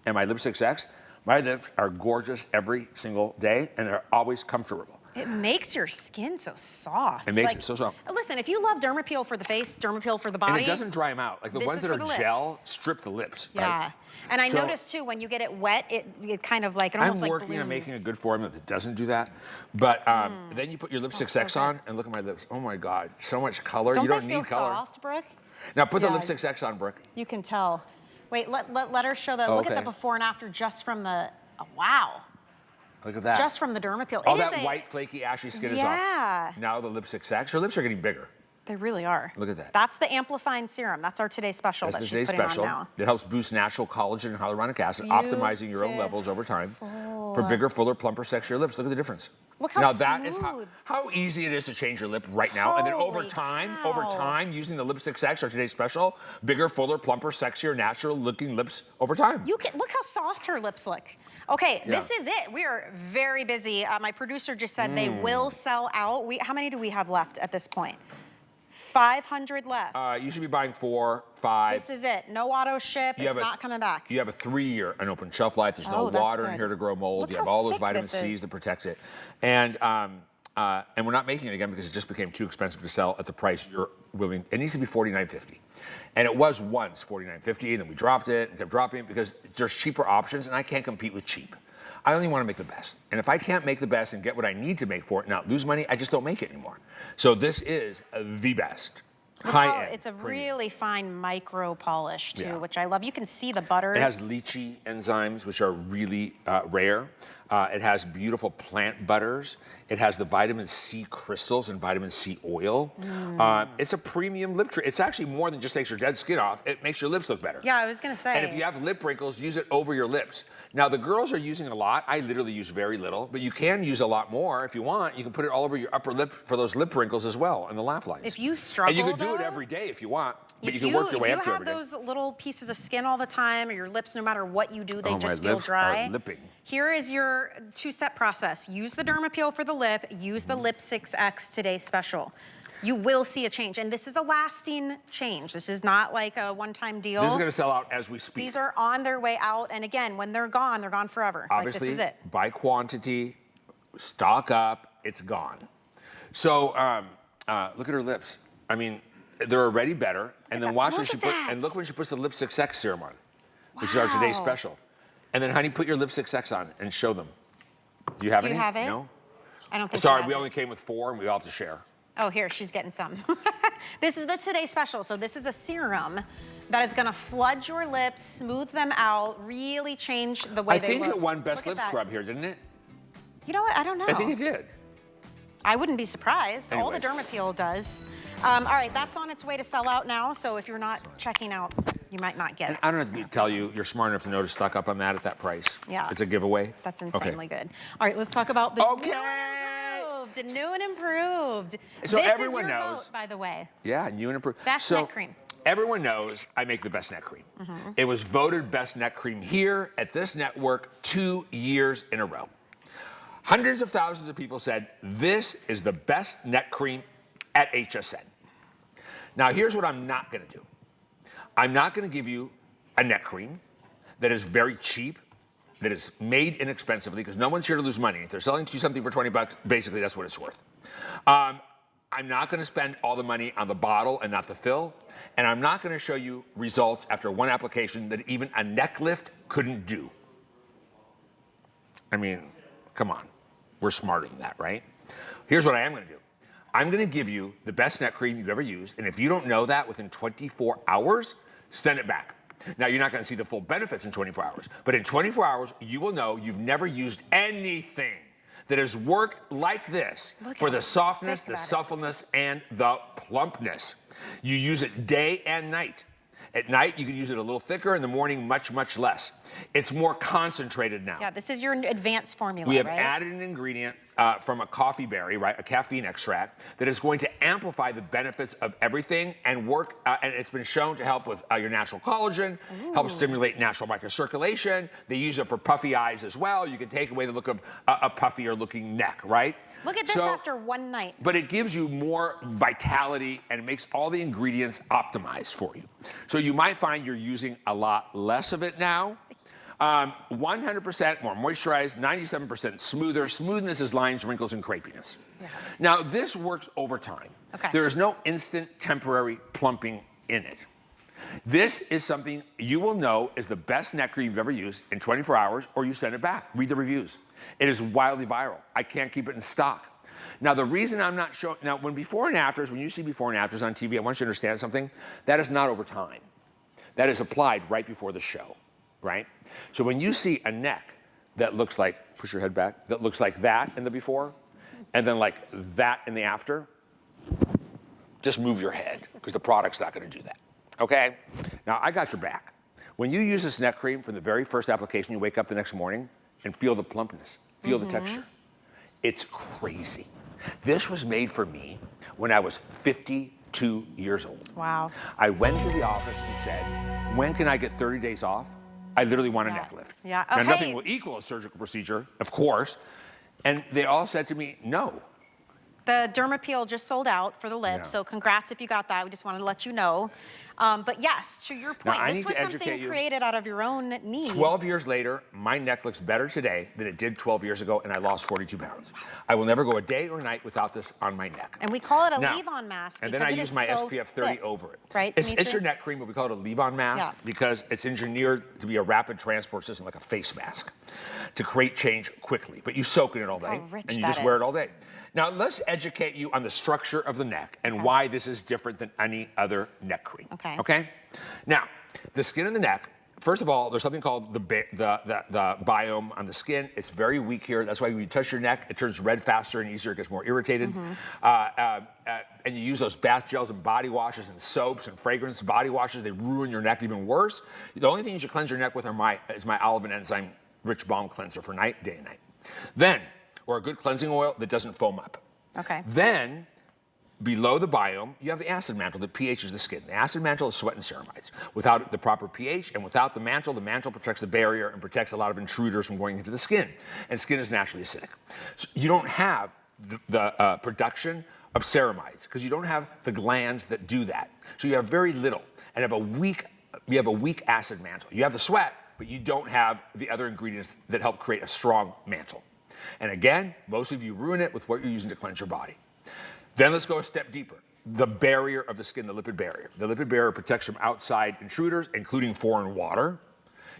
and my Lipstick X, my lips are gorgeous every single day and they're always comfortable. It makes your skin so soft. It makes it so soft. Listen, if you love Dermapeel for the face, Dermapeel for the body. And it doesn't dry them out. Like the ones that are gel, strip the lips. Yeah. Right? And I noticed too, when you get it wet, it kind of like, it almost like I'm working on blooms. making a good formula that doesn't do that. But then you put your Lipstick X on and look at my lips. Oh my God, so much color. You don't they feel need color. soft, Brooke? Now put the Lipstick X on, Brooke. You can tell. Wait, let her show the, look at the before and after just from the, oh, wow. Look at that. Just from the Dermapeel. All that white, flaky, ashy skin is off. Yeah. Now the Lipstick X. Her lips are getting bigger. They really are. Look at that. That's the Amplifying Serum. That's our today's special that she's putting on now. It helps boost natural collagen and hyaluronic acid, optimizing your own levels over time for bigger, fuller, plumper, sexier lips. Look at the difference. Look how now smooth. That is how easy it is to change your lip right now. And then over time, using the Lipstick X, our today's special, bigger, fuller, plumper, sexier, natural looking lips over time. You can look how soft her lips look. Okay, this is it. We are very busy. My producer just said they will sell out. How many do we have left at this point? 500 left. You should be buying 4, 5. This is it. No auto ship. It's not coming back. You have a 3-year unopened shelf life. There's no water in here to grow mold. You have all those vitamin C's to protect it. And we're not making it again because it just became too expensive to sell at the price you're willing. It needs to be $49.50. And it was once $49.50, and then we dropped it and kept dropping it because there's cheaper options, and I can't compete with cheap. I only want to make the best. And if I can't make the best and get what I need to make for it, not lose money, I just don't make it anymore. So this is the best. High-end. It's a premium. really fine micro polish too, Yeah. which I love. You can see the butters. It has lychee enzymes, which are really rare. It has beautiful plant butters. It has the vitamin C crystals and vitamin C oil. It's a premium lip treat. It's actually more than just takes your dead skin off. It makes your lips look better. Yeah, I was gonna say. And if you have lip wrinkles, use it over your lips. Now, the girls are using it a lot. I literally use very little, but you can use a lot more if you want. You can put it all over your upper lip for those lip wrinkles as well, and the laugh lines. If you struggle, and you can do it though, every day if you want, but you can work your way up to every day. If you have those little pieces of skin all the time, or your lips, no matter what you do, they just my feel lips dry. are lipping. Here is your two-step process. Use the Dermapeel for the lip. Use the Lip 6X Today's Special. You will see a change, and this is a lasting change. This is not like a one-time deal. This is going to sell out as we speak. These are on their way out, and again, when they're gone forever. Obviously, like, this is it. by quantity, stock up, it's gone. So look at her lips. I mean, they're already better. And then watch when she puts, and look when she puts the Lip 6X serum on, which is our today's special. And then, honey, put your Lip 6X on and show them. Do you have any? Do you have it? No? I don't think Sorry, we only came with 4, and we all have to share. Oh, here, she's getting some. This is the Today Special. So this is a serum that is gonna flood your lips, smooth them out, really change the way they look. I think it won Best Look at Lip that. Scrub here, didn't it? You know what, I don't know. I think it did. I wouldn't be surprised. All the Anyway. Dermapeel does. All right, that's on its way to sell out now. So if you're not checking out, you might not get it. I don't have to tell you, you're smart enough to know to stock up on that at that price. Yeah. It's a giveaway. That's insanely good. All right, let's talk about the Okay. new and improved. So this everyone is your knows. vote, by the way. Yeah, new and improved. Best neck cream. Everyone knows I make the best neck cream. It was voted best neck cream here at this network 2 years in a row. Hundreds of thousands of people said, this is the best neck cream at HSN. Now, here's what I'm not gonna do. I'm not gonna give you a neck cream that is very cheap, that is made inexpensively, because no one's here to lose money. If they're selling you something for 20 bucks, basically that's what it's worth. I'm not gonna spend all the money on the bottle and not the fill, and I'm not gonna show you results after one application that even a neck lift couldn't do. I mean, come on, we're smarter than that, right? Here's what I am gonna do. I'm gonna give you the best neck cream you've ever used, and if you don't know that within 24 hours, send it back. Now, you're not gonna see the full benefits in 24 hours, but in 24 hours, you will know you've never used anything that has worked like this for the softness, the suppleness, and the plumpness. You use it day and night. At night, you can use it a little thicker. In the morning, much, much less. It's more concentrated now. Yeah, this is your advanced formula, We have right? added an ingredient from a coffee berry, right, a caffeine extract, that is going to amplify the benefits of everything and work, and it's been shown to help with your natural collagen, help stimulate natural microcirculation. They use it for puffy eyes as well. You can take away the look of a puffier looking neck, right? Look at this after one night. But it gives you more vitality and it makes all the ingredients optimized for you. So you might find you're using a lot less of it now. 100% more moisturized, 97% smoother. Smoothness is lines, wrinkles, and crepiness. Yeah. Now, this works over time. Okay. There is no instant temporary plumping in it. This is something you will know is the best neck cream you've ever used in 24 hours, or you send it back. Read the reviews. It is wildly viral. I can't keep it in stock. Now, the reason I'm not showing, now when before and afters, when you see before and afters on TV, I want you to understand something. That is not over time. That is applied right before the show, right? So when you see a neck that looks like, push your head back, that looks like that in the before, and then like that in the after, just move your head, because the product's not gonna do that, okay? Now, I got your back. When you use this neck cream from the very first application, you wake up the next morning and feel the plumpness, feel the texture. It's crazy. This was made for me when I was 52 years old. Wow. I went to the office and said, when can I get 30 days off? I literally want a neck lift. Yeah. Now, Oh, nothing hey. will equal a surgical procedure, of course. And they all said to me, no. The Dermapeel just sold out for the lips, Yeah. so congrats if you got that. We just wanted to let you know. But yes, to your point, Now, I this need was to educate something you. created out of your own need. 12 years later, my neck looks better today than it did 12 years ago, and I lost 42 pounds. I will never go a day or night without this on my neck. And we call it a Now, leave-on mask and because then I it use is my so SPF 30 thick. over it. Right, It's Dimitri? your neck cream, but we call it a leave-on mask Yeah. because it's engineered to be a rapid transport system, like a face mask, to create change quickly. But you soak in it all day, How rich and you that just wear it is. all day. Now, let's educate you on the structure of the neck and why this is different than any other neck cream. Okay. Now, the skin of the neck, first of all, there's something called the biome on the skin. It's very weak here. That's why when you touch your neck, it turns red faster and easier. It gets more irritated. And you use those bath gels and body washes and soaps and fragrance body washes. They ruin your neck even worse. The only thing you should cleanse your neck with is my olive and enzyme rich balm cleanser for night, day and night. Then, or a good cleansing oil that doesn't foam up. Okay. Then, below the biome, you have the acid mantle that pHs the skin. The acid mantle is sweat and ceramides. Without the proper pH and without the mantle protects the barrier and protects a lot of intruders from going into the skin. And skin is naturally acidic. So you don't have the production of ceramides because you don't have the glands that do that. So you have very little and you have a weak acid mantle. You have the sweat, but you don't have the other ingredients that help create a strong mantle. And again, most of you ruin it with what you're using to cleanse your body. Then let's go a step deeper. The barrier of the skin, the lipid barrier. The lipid barrier protects from outside intruders, including foreign water.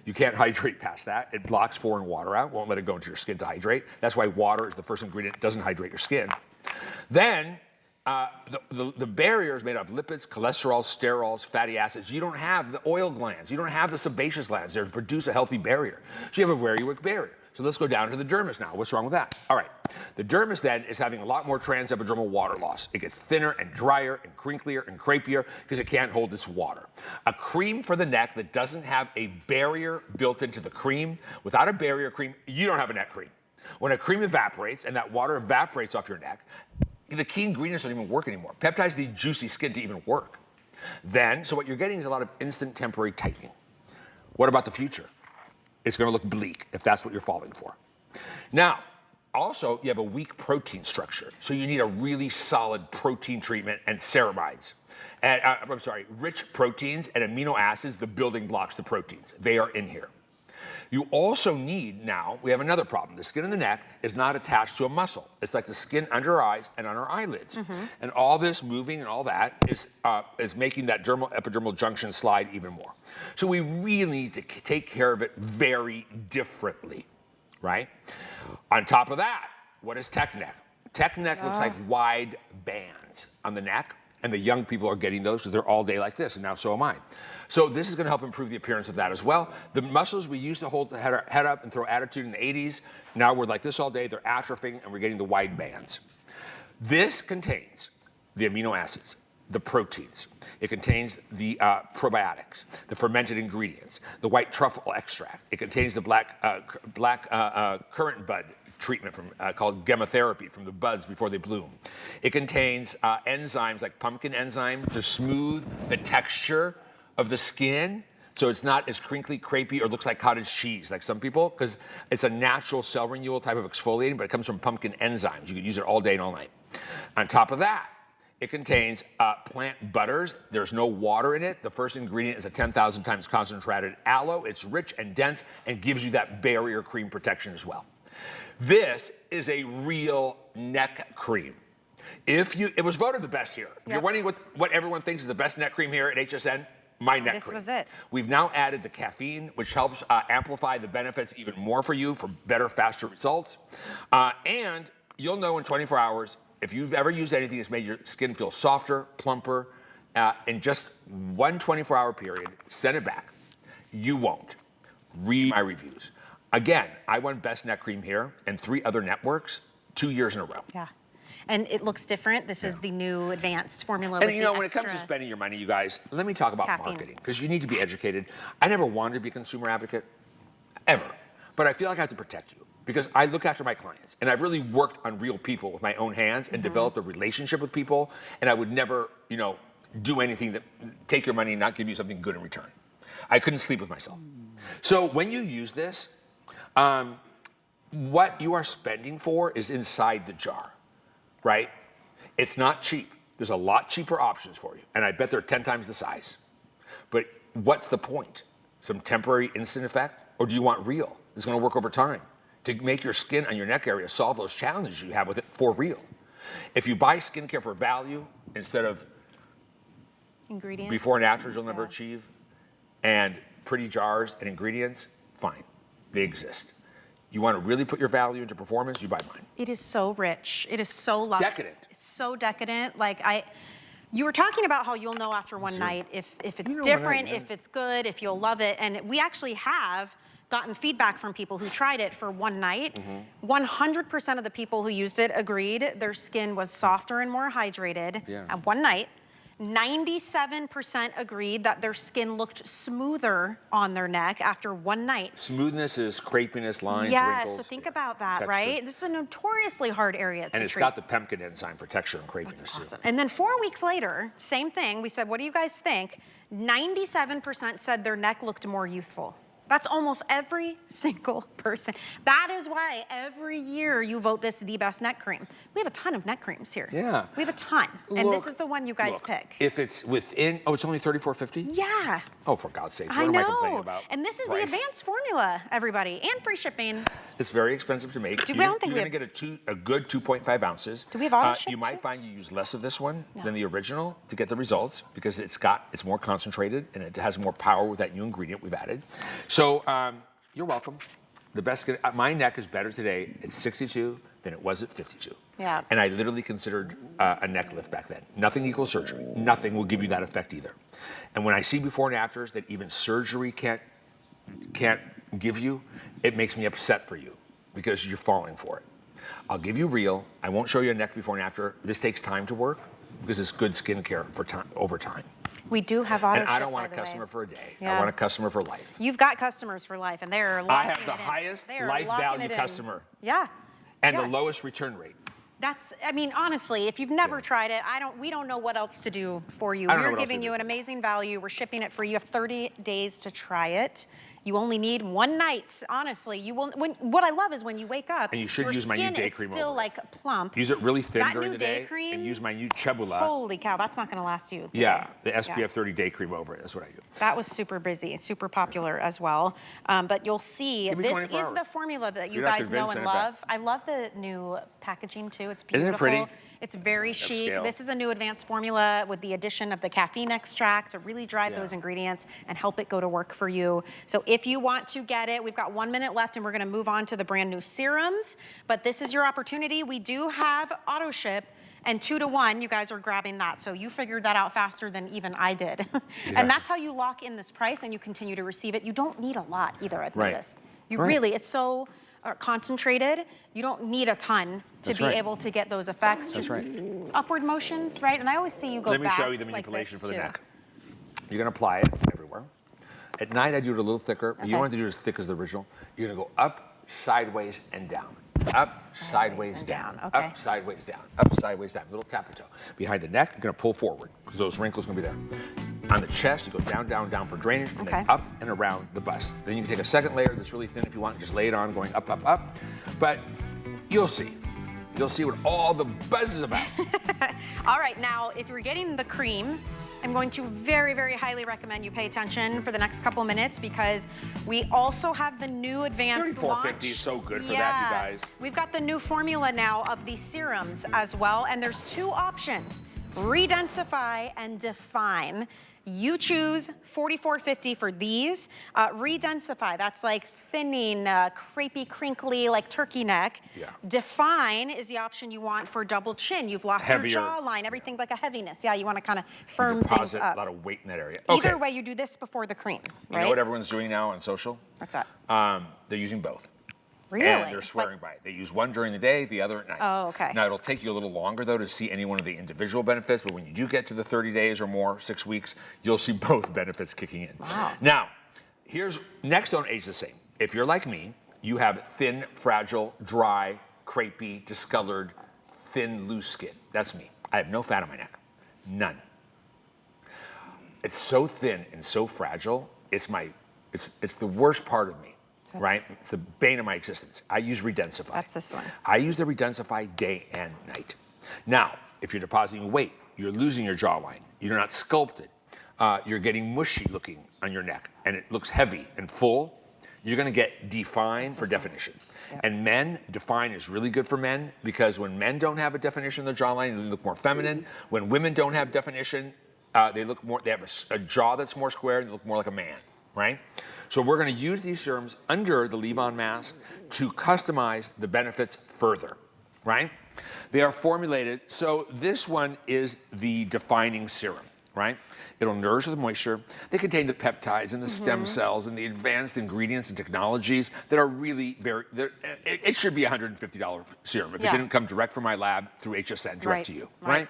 You can't hydrate past that. It blocks foreign water out, won't let it go into your skin to hydrate. That's why water is the first ingredient that doesn't hydrate your skin. Then, the barrier is made of lipids, cholesterol, sterols, fatty acids. You don't have the oil glands. You don't have the sebaceous glands there to produce a healthy barrier. So you have a very weak barrier. So let's go down to the dermis now. What's wrong with that? All right. The dermis then is having a lot more transepidermal water loss. It gets thinner and drier and crinklier and crepier because it can't hold its water. A cream for the neck that doesn't have a barrier built into the cream, without a barrier cream, you don't have a neck cream. When a cream evaporates and that water evaporates off your neck, the key ingredients don't even work anymore. Peptides need juicy skin to even work. Then, so what you're getting is a lot of instant temporary tightening. What about the future? It's going to look bleak if that's what you're falling for. Now, also, you have a weak protein structure. So you need a really solid protein treatment and ceramides. And, rich proteins and amino acids, the building blocks to proteins. They are in here. You also need, now, we have another problem. The skin in the neck is not attached to a muscle. It's like the skin under our eyes and on our eyelids. And all this moving and all that is making that epidermal junction slide even more. So we really need to take care of it very differently, right? On top of that, what is tech neck? Tech neck looks like wide bands on the neck. And the young people are getting those because they're all day like this, and now so am I. So this is going to help improve the appearance of that as well. The muscles we used to hold the head up and throw attitude in the 80s, now we're like this all day, they're atrophying, and we're getting the wide bands. This contains the amino acids, the proteins. It contains the probiotics, the fermented ingredients, the white truffle extract. It contains the black currant bud treatment called chemotherapy from the buds before they bloom. It contains enzymes like pumpkin enzyme to smooth the texture of the skin so it's not as crinkly, crepey, or looks like cottage cheese like some people, because it's a natural cell renewal type of exfoliating, but it comes from pumpkin enzymes. You can use it all day and all night. On top of that, it contains plant butters. There's no water in it. The first ingredient is a 10,000 times concentrated aloe. It's rich and dense and gives you that barrier cream protection as well. This is a real neck cream. It was voted the best here. If you're wondering what everyone thinks is the best neck cream here at HSN, my neck cream. This was it. We've now added the caffeine, which helps amplify the benefits even more for you for better, faster results. And you'll know in 24 hours if you've ever used anything that's made your skin feel softer, plumper, in just one 24-hour period, send it back. You won't. Read my reviews. Again, I won Best Neck Cream here and 3 other networks 2 years in a row. Yeah. And it looks different. This is the new advanced formula. And with you know, the when it comes to extra spending your money, you guys, let me talk about caffeine. marketing, because you need to be educated. I never wanted to be a consumer advocate, ever. But I feel like I have to protect you, because I look after my clients, and I've really worked on real people with my own hands and developed a relationship with people, and I would never, do anything that take your money and not give you something good in return. I couldn't sleep with myself. So when you use this, what you are spending for is inside the jar, right? It's not cheap. There's a lot cheaper options for you, and I bet they're 10 times the size. But what's the point? Some temporary instant effect? Or do you want real? It's going to work over time to make your skin on your neck area solve those challenges you have with it for real. If you buy skincare for value instead of Ingredients. before and afters you'll never achieve, and pretty jars and ingredients, fine, they exist. You want to really put your value into performance, you buy mine. It is so rich. It is so luxe. Decadent. So decadent. You were talking about how you'll know after one night if it's different, if it's good, if you'll love it. And we actually have gotten feedback from people who tried it for one night. 100% of the people who used it agreed their skin was softer and more hydrated at one night. 97% agreed that their skin looked smoother on their neck after one night. Smoothness is crepiness, lines, Yeah, wrinkles. so think about that, texture. right? This is a notoriously hard area to treat. And it's got the pemmican enzyme for texture and crepiness. That's too. awesome. And then 4 weeks later, same thing. We said, what do you guys think? 97% said their neck looked more youthful. That's almost every single person. That is why every year you vote this the best neck cream. We have a ton of neck creams here. Yeah. We have a ton. And this is the one you guys pick. If it's within, it's only $34.50? Yeah. Oh, for God's sake, what I am know. I complaining about? And this is the Price. advanced formula, everybody, and free shipping. It's very expensive to make. I don't think you're we going to get a good 2.5 ounces. Do we have auto ship You might too? find you use less of this one than the original to get the results because it's more concentrated and it has more power with that new ingredient we've added. So you're welcome. The best skin, my neck is better today at 62 than it was at 52. Yeah. And I literally considered a neck lift back then. Nothing equals surgery. Nothing will give you that effect either. And when I see before and afters that even surgery can't give you, it makes me upset for you because you're falling for it. I'll give you real. I won't show you a neck before and after. This takes time to work because it's good skincare for time over time. We do have auto ship, And I don't want a by the way. customer for a day. Yeah. I want a customer for life. You've got customers for life, and they're locking I have the it in. highest They are life locking value it in. customer. Yeah. And Yeah. the lowest return rate. Honestly, if you've never tried it, we don't know what else to do for you. I don't know We're what else giving to you do. an amazing value. We're shipping it free. You have 30 days to try it. You only need one night. Honestly, what I love is when you wake up, And you should your use my new skin day is cream still over it. like plump. Use it really thin That during new the day day cream, and use my new Chebula. Holy cow, that's not going to last you. the Yeah, day. the SPF Yeah. 30 day cream over it. That's what I do. That was super busy, super popular as well. But you'll see, Give me this 24 is hours. the formula that If you you're not guys know convinced, and send it back. love. I love the new packaging too. It's Isn't beautiful. it pretty? It's very chic. upscale. This is a new advanced formula with the addition of the caffeine extract to really drive those ingredients and help it go to work for you. So if you want to get it, we've got 1 minute left and we're gonna move on to the brand new serums, but this is your opportunity. We do have auto ship. And 2 to 1, you guys are grabbing that. So you figured that out faster than even I did. And that's how you lock in this price and you continue to receive it. You don't need a lot either, I've Right. noticed. You Right. really, it's so concentrated. You don't need a ton to That's be right. able to get those effects. That's Just right. upward motions, right? And I always see you go Let me back show you the like manipulation this for the too. neck. You're gonna apply it everywhere. At night, I do it a little thicker, but you Okay. don't have to do it as thick as the original. You're gonna go up, sideways, and down. Up, sideways, and down. down. Okay. Up, sideways, down. Up, sideways, down. Little tappy toe. Behind the neck, you're gonna pull forward because those wrinkles are gonna be there. On the chest, you go down, down, down for drainage, and then Okay. up and around the bust. Then you can take a second layer that's really thin if you want, just lay it on, going up, up, up. But you'll see. You'll see what all the buzz is about. All right, now if you're getting the cream, I'm going to very, very highly recommend you pay attention for the next couple of minutes because we also have the new advanced $34.50 launch. is so good for Yeah. that, you guys. We've got the new formula now of the serums as well, and there's 2 options, Redensify and Define. You choose $44.50 for these. Redensify, that's like thinning, crepey, crinkly, like turkey neck. Yeah. Define is the option you want for double chin. You've lost Heavier. your jawline, everything's like a heaviness. Yeah, you want to kind of firm things Deposit up. a lot of weight in that area. Either Okay. way, you do this before the cream, You right? know what everyone's doing now on social? What's that? They're using both. Really? And they're swearing by it. They use one during the day, the other at night. Oh, okay. Now, it'll take you a little longer, though, to see any one of the individual benefits, but when you do get to the 30 days or more, 6 weeks, you'll see both benefits kicking in. Wow. Now, next don't age the same. If you're like me, you have thin, fragile, dry, crepey, discolored, thin, loose skin. That's me. I have no fat on my neck. None. It's so thin and so fragile, it's the worst part of me. Right? It's the bane of my existence. I use Redensify. That's this one. I use the Redensify day and night. Now, if you're depositing weight, you're losing your jawline. You're not sculpted. you're getting mushy looking on your neck and it looks heavy and full, you're gonna get define for definition. Yep. And men, define is really good for men because when men don't have a definition in their jawline, they look more feminine. When women don't have definition, they look more, they have a jaw that's more square and they look more like a man, right? So we're gonna use these serums under the leave-on mask to customize the benefits further, right? They are formulated, so this one is the defining serum, right? It'll nourish with moisture. They contain the peptides and the stem cells and the advanced ingredients and technologies that are really it should be a $150 serum if it didn't come direct from my lab through HSN direct to you, right?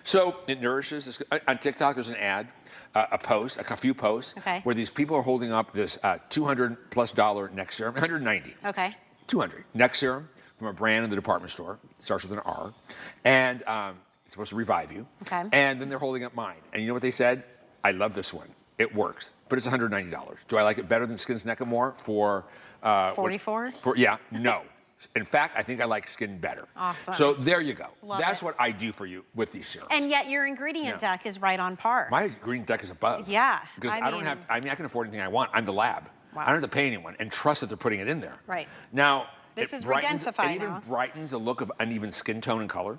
So it nourishes. On TikTok, there's an ad, a few posts, where these people are holding up this $200+ neck serum, 190. Okay. 200 neck serum from a brand in the department store. It starts with an R, and it's supposed to revive you. Okay. And then they're holding up mine, and you know what they said? I love this one. It works, but it's $190. Do I like it better than Skinn's Neck and More for 44? Yeah, no. In fact, I think I like Skinn better. Awesome. So there you go. Love That's it. what I do for you with these serums. And yet your ingredient deck is right on par. My ingredient deck is above. Yeah. Because I can afford anything I want. I'm the lab. Wow. I don't have to pay anyone and trust that they're putting it in there. Right. Now, This it is brightens, Redensify it even now. brightens the look of uneven skin tone and color.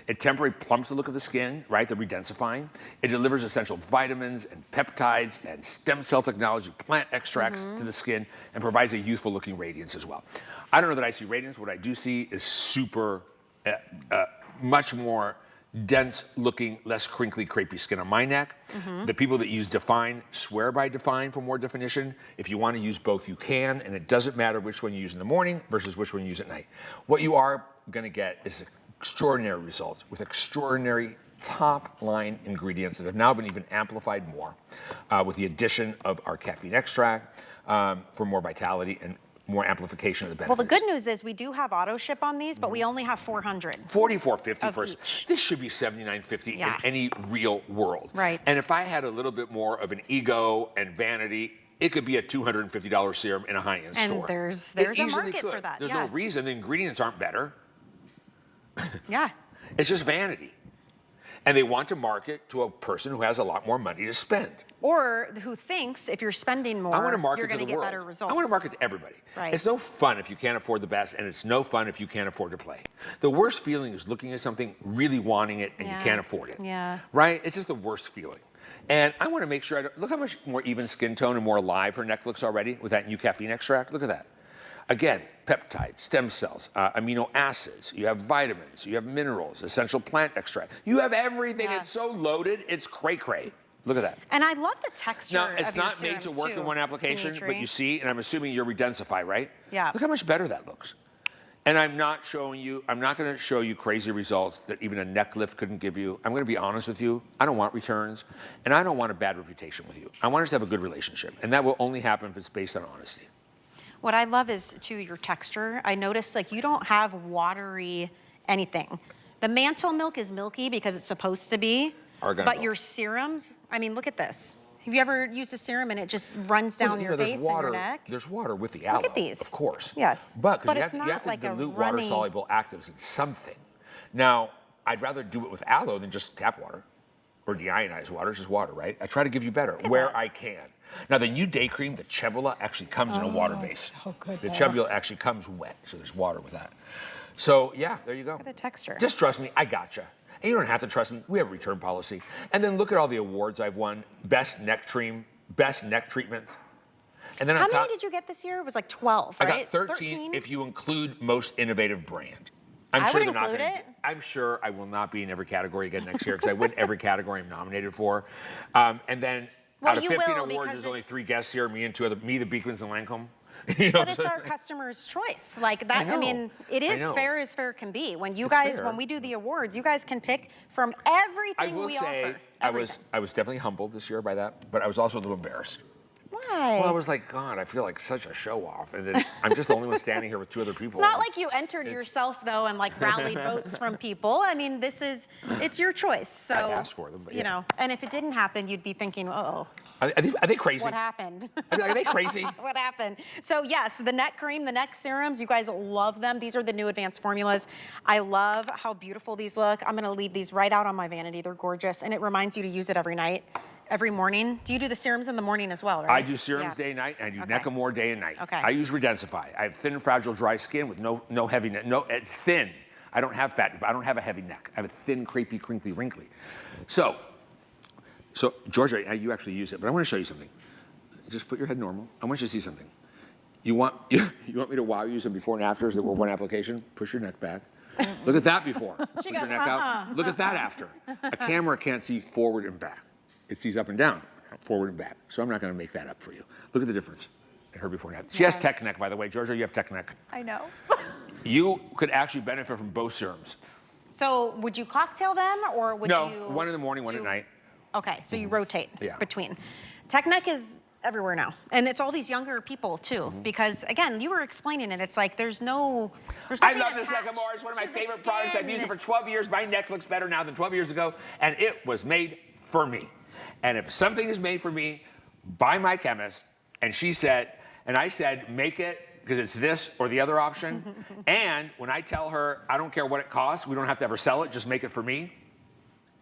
It temporarily plumps the look of the skin, right? The redensifying. It delivers essential vitamins and peptides and stem cell technology, plant extracts to the skin, and provides a youthful looking radiance as well. I don't know that I see radiance. What I do see is super, much more dense looking, less crinkly, crepey skin on my neck. The people that use Define swear by Define for more definition. If you want to use both, you can, and it doesn't matter which one you use in the morning versus which one you use at night. What you are going to get is extraordinary results with extraordinary top line ingredients that have now been even amplified more with the addition of our caffeine extract for more vitality and more amplification of the benefits. Well, the good news is we do have auto ship on these, but we only have 400. $44.50 for each. this should be $79.50 Yeah. in any real world. Right. And if I had a little bit more of an ego and vanity, it could be a $250 serum in a high-end store. And there's It a easily market could. for that. There's yeah. no reason the ingredients aren't better. Yeah. It's just vanity. And they want to market to a person who has a lot more money to spend. Or who thinks if you're spending more, I want to market you're going to to the get world. better results. I want to market to everybody. Right. It's no fun if you can't afford the best, and it's no fun if you can't afford to play. The worst feeling is looking at something, really wanting it, and you can't afford it. Yeah. Right? It's just the worst feeling. And I want to make sure, look how much more even skin tone and more alive her neck looks already with that new caffeine extract. Look at that. Again, peptides, stem cells, amino acids, you have vitamins, you have minerals, essential plant extract. You have everything. Yeah. It's so loaded, it's cray-cray. Look at that. And I love the texture Now, of it's your not made to serums, work too, in one application, Dimitri. but you see, and I'm assuming you're Redensify, right? Yeah. Look how much better that looks. And I'm not going to show you crazy results that even a neck lift couldn't give you. I'm going to be honest with you. I don't want returns, and I don't want a bad reputation with you. I want us to have a good relationship, and that will only happen if it's based on honesty. What I love is, too, your texture. I noticed, like, you don't have watery anything. The Mantle milk is milky because it's supposed to be, Argan but milk. your serums, I mean, look at this. Have you ever used a serum and it just runs down your face and your neck? There's water with the aloe. Look at these. Of course. Yes. But But you it's have not to like a dilute runny- water-soluble actives in something. Now, I'd rather do it with aloe than just tap water or deionized water. It's just water, right? I try to give you better where I can. Now, the new day cream, the Chebula, actually comes in a water base. so good, The though. Chebula actually comes wet, so there's water with that. So, yeah, there you go. Look at the texture. Just trust me, I gotcha. And you don't have to trust me. We have a return policy. And then look at all the awards I've won. Best neck cream, best neck treatments. And then How on top, many did you get this year? It was like 12, I right? got 13 if you include most innovative brand. I'm I sure would they're not include gonna it. I'm sure I will not be in every category again next year because I win every category I'm nominated for. And then Well, out of you 15 will, awards, because there's only it's- 3 guests here, me, the Beekmans and Lancome. You know But it's our customer's choice. Like that, I know. mean, it I is know. fair as fair can be. When you It's guys, fair. when we do the awards, you guys can pick from I everything will we say offer. I was definitely humbled this year by that, but I was also a little embarrassed. Why? Well, I was like, God, I feel like such a show off. And then I'm just the only one standing here with 2 other people. It's not like you entered yourself though and like rallied votes from people. I mean, it's your choice. So I asked for them, but you yeah. know, and if it didn't happen, you'd be thinking, uh-oh, Are they crazy? what happened? Are they crazy? What happened? So yes, the neck cream, the neck serums, you guys love them. These are the new advanced formulas. I love how beautiful these look. I'm gonna leave these right out on my vanity. They're gorgeous, and it reminds you to use it every night. every morning. Do you do the serums in the morning as well, right? I do serums day and night, and I do Neckamore day and night. Okay. I use Redensify. I have thin and fragile dry skin with no heavy neck. No, it's thin. I don't have fat, I don't have a heavy neck. I have a thin, crepey, crinkly, wrinkly. So Georgia, you actually use it, but I want to show you something. Just put your head normal. I want you to see something. You want me to wow you some before and afters that were one application? Push your neck back. Look at that before. She Put goes, your neck out. Look at that after. A camera can't see forward and back. It sees up and down, forward and back. So I'm not going to make that up for you. Look at the difference in her before and after. She has tech neck, by the way. Georgia, you have tech neck. I know. You could actually benefit from both serums. So would you cocktail them, or would you? No, one in the morning, one at night. Okay, so you rotate Yeah. between. Tech neck is everywhere now, and it's all these younger people too. Because again, you were explaining it. It's like there's no. I love this Neckamore. It's one of my favorite products. I've used it for 12 years. My neck looks better now than 12 years ago, and it was made for me. And if something is made for me by my chemist, and I said, make it because it's this or the other option. And when I tell her, I don't care what it costs, we don't have to ever sell it, just make it for me,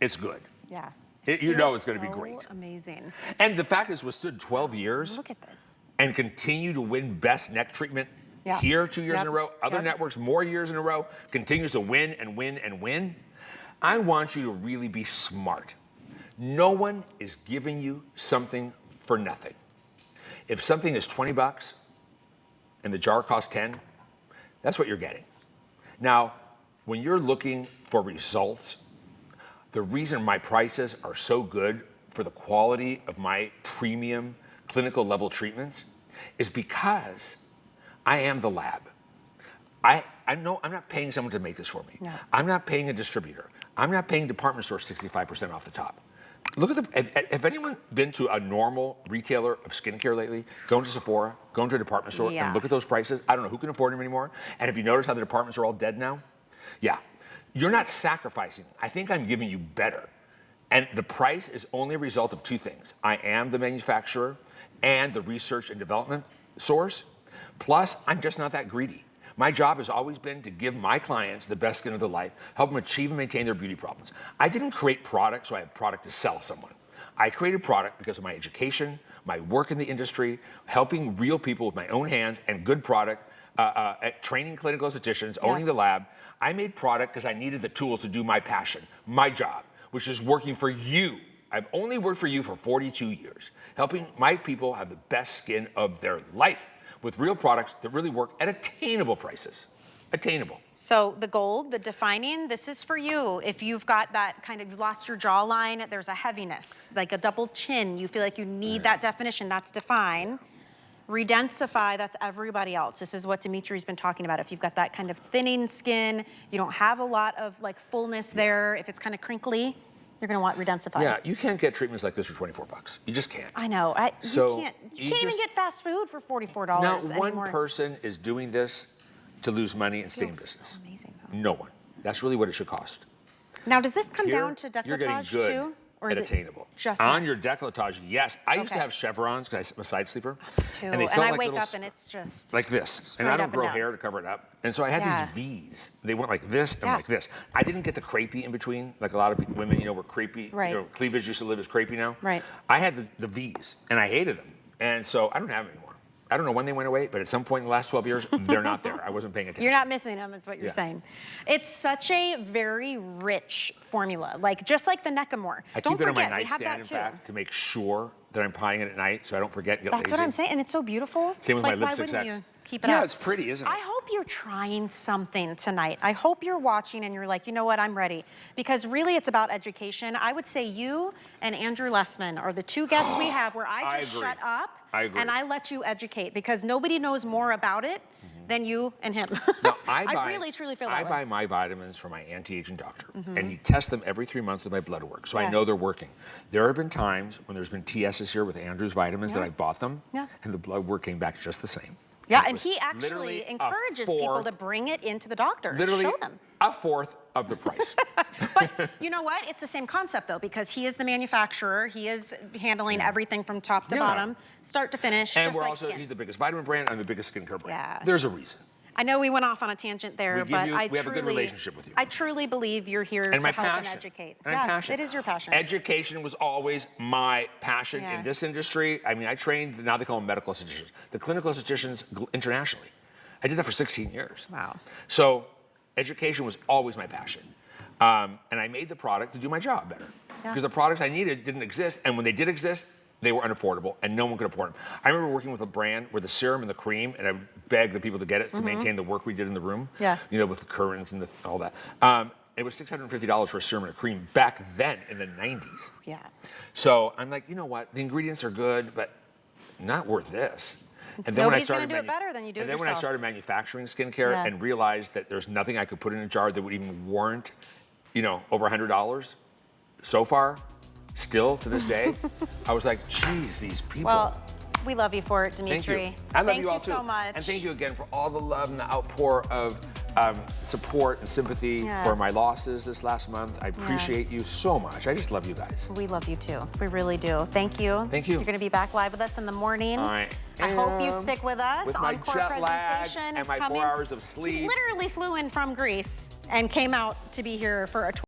it's good. Yeah. You know it's going to be great. Amazing. And the fact is, withstood 12 years. Look at this. And continue to win best neck treatment here 2 years in a row, other networks more years in a row, continues to win and win and win. I want you to really be smart. No one is giving you something for nothing. If something is 20 bucks and the jar costs 10, that's what you're getting. Now, when you're looking for results, the reason my prices are so good for the quality of my premium clinical level treatments is because I am the lab. I know I'm not paying someone to make this for me. No. I'm not paying a distributor. I'm not paying department stores 65% off the top. Look at have anyone been to a normal retailer of skincare lately? Going to Sephora, going to a department store, and look at those prices. I don't know who can afford them anymore. And if you notice how the departments are all dead now, you're not sacrificing. I think I'm giving you better. And the price is only a result of two things. I am the manufacturer and the research and development source. Plus, I'm just not that greedy. My job has always been to give my clients the best skin of their life, help them achieve and maintain their beauty problems. I didn't create product so I have product to sell someone. I created product because of my education, my work in the industry, helping real people with my own hands and good product, at training clinical estheticians, owning the lab. I made product because I needed the tools to do my passion, my job, which is working for you. I've only worked for you for 42 years, helping my people have the best skin of their life with real products that really work at attainable prices. Attainable. So the gold, the defining, this is for you. If you've got that kind of, you lost your jawline, there's a heaviness, like a double chin, you feel like you need that definition, that's define. Redensify, that's everybody else. This is what Dimitri's been talking about. If you've got that kind of thinning skin, you don't have a lot of like fullness there, if it's kind of crinkly, you're gonna want Redensify. Yeah, you can't get treatments like this for 24 bucks. You just can't. I know, you can't even get fast food for $44 Not one anymore. person is doing this to lose money and stay in business. So amazing, though. No one. That's really what it should cost. Now, does this come Here, down to you're getting décolletage good too? Or is and it attainable. just on that? your décolletage, yes. I used to have chevrons because I'm a side sleeper. Too. And, they And felt I like wake little up and it's just like this. straight And I up don't and grow down. hair to cover it up. And so I had these V's. They went like this and like this. I didn't get the crepey in between, like a lot of women, were crepey. Right. Cleavage used to live as crepey now. Right. I had the V's and I hated them. And so I don't have them anymore. I don't know when they went away, but at some point in the last 12 years, they're not there. I wasn't paying attention. You're not missing them, is what you're saying. It's such a very rich formula, just like the Neckamore. I Don't keep it on forget, my we have nightstand, that in too. fact, to make sure that I'm applying it at night so I don't forget and get That's lazy. what I'm saying, and it's so beautiful. Same with my why lipstick wouldn't sex. you keep it up? Yeah, it's pretty, isn't it? I hope you're trying something tonight. I hope you're watching and you're like, you know what, I'm ready. Because really it's about education. I would say you and Andrew Lessman are the two guests we have where I just shut up and I let you educate because nobody knows more about it than you and him. No, I really, truly feel that way. I buy my vitamins from my anti-aging doctor, and he tests them every 3 months with my blood work, so I know they're working. There have been times when there's been TSs here with Andrew's vitamins that I bought them, and the blood work came back just the same. Yeah, and he actually encourages people to bring it into the doctor. Literally show them. a fourth of the price. But you know what? It's the same concept though, because he is the manufacturer. He is handling everything from top to bottom, start to finish. And just we're like also, Skinn. he's the biggest vitamin brand, I'm the biggest skincare brand. Yeah. There's a reason. I know we went off on a tangent there, but we have a good relationship with you. I truly believe you're here to help and educate. And I'm passionate. It is your passion. Education was always my passion Yeah. in this industry. I mean, I trained, now they call them medical estheticians, the clinical estheticians internationally. I did that for 16 years. Wow. So education was always my passion. And I made the product to do my job better. Yeah. Because the products I needed didn't exist, and when they did exist, they were unaffordable, and no one could afford them. I remember working with a brand where the serum and the cream, and I begged the people to get it to maintain the work we did in the room. Yeah. You know, with the curtains and all that. It was $650 for a serum and a cream back then in the 90s. Yeah. So I'm like, you know what? The ingredients are good, but not worth this. And then Nobody's gonna do it better than you do it And then when I yourself. started manufacturing skincare Yeah. and realized that there's nothing I could put in a jar that would even warrant, you know, over $100 so far, still to this day, I was like, geez, these people. Well, we love you for it, Thank Dimitri. you. I love you all Thank you too. so much. And thank you again for all the love and the outpour of support and sympathy Yeah. for my losses this last month. I appreciate you so much. I just love you guys. We love you too. We really do. Thank you. Thank you. You're going to be back live with us in the morning. I hope you am. stick with us. With my Encore jet lag presentation and is my coming. 4 hours of sleep. He literally flew in from Greece and came out to be here for a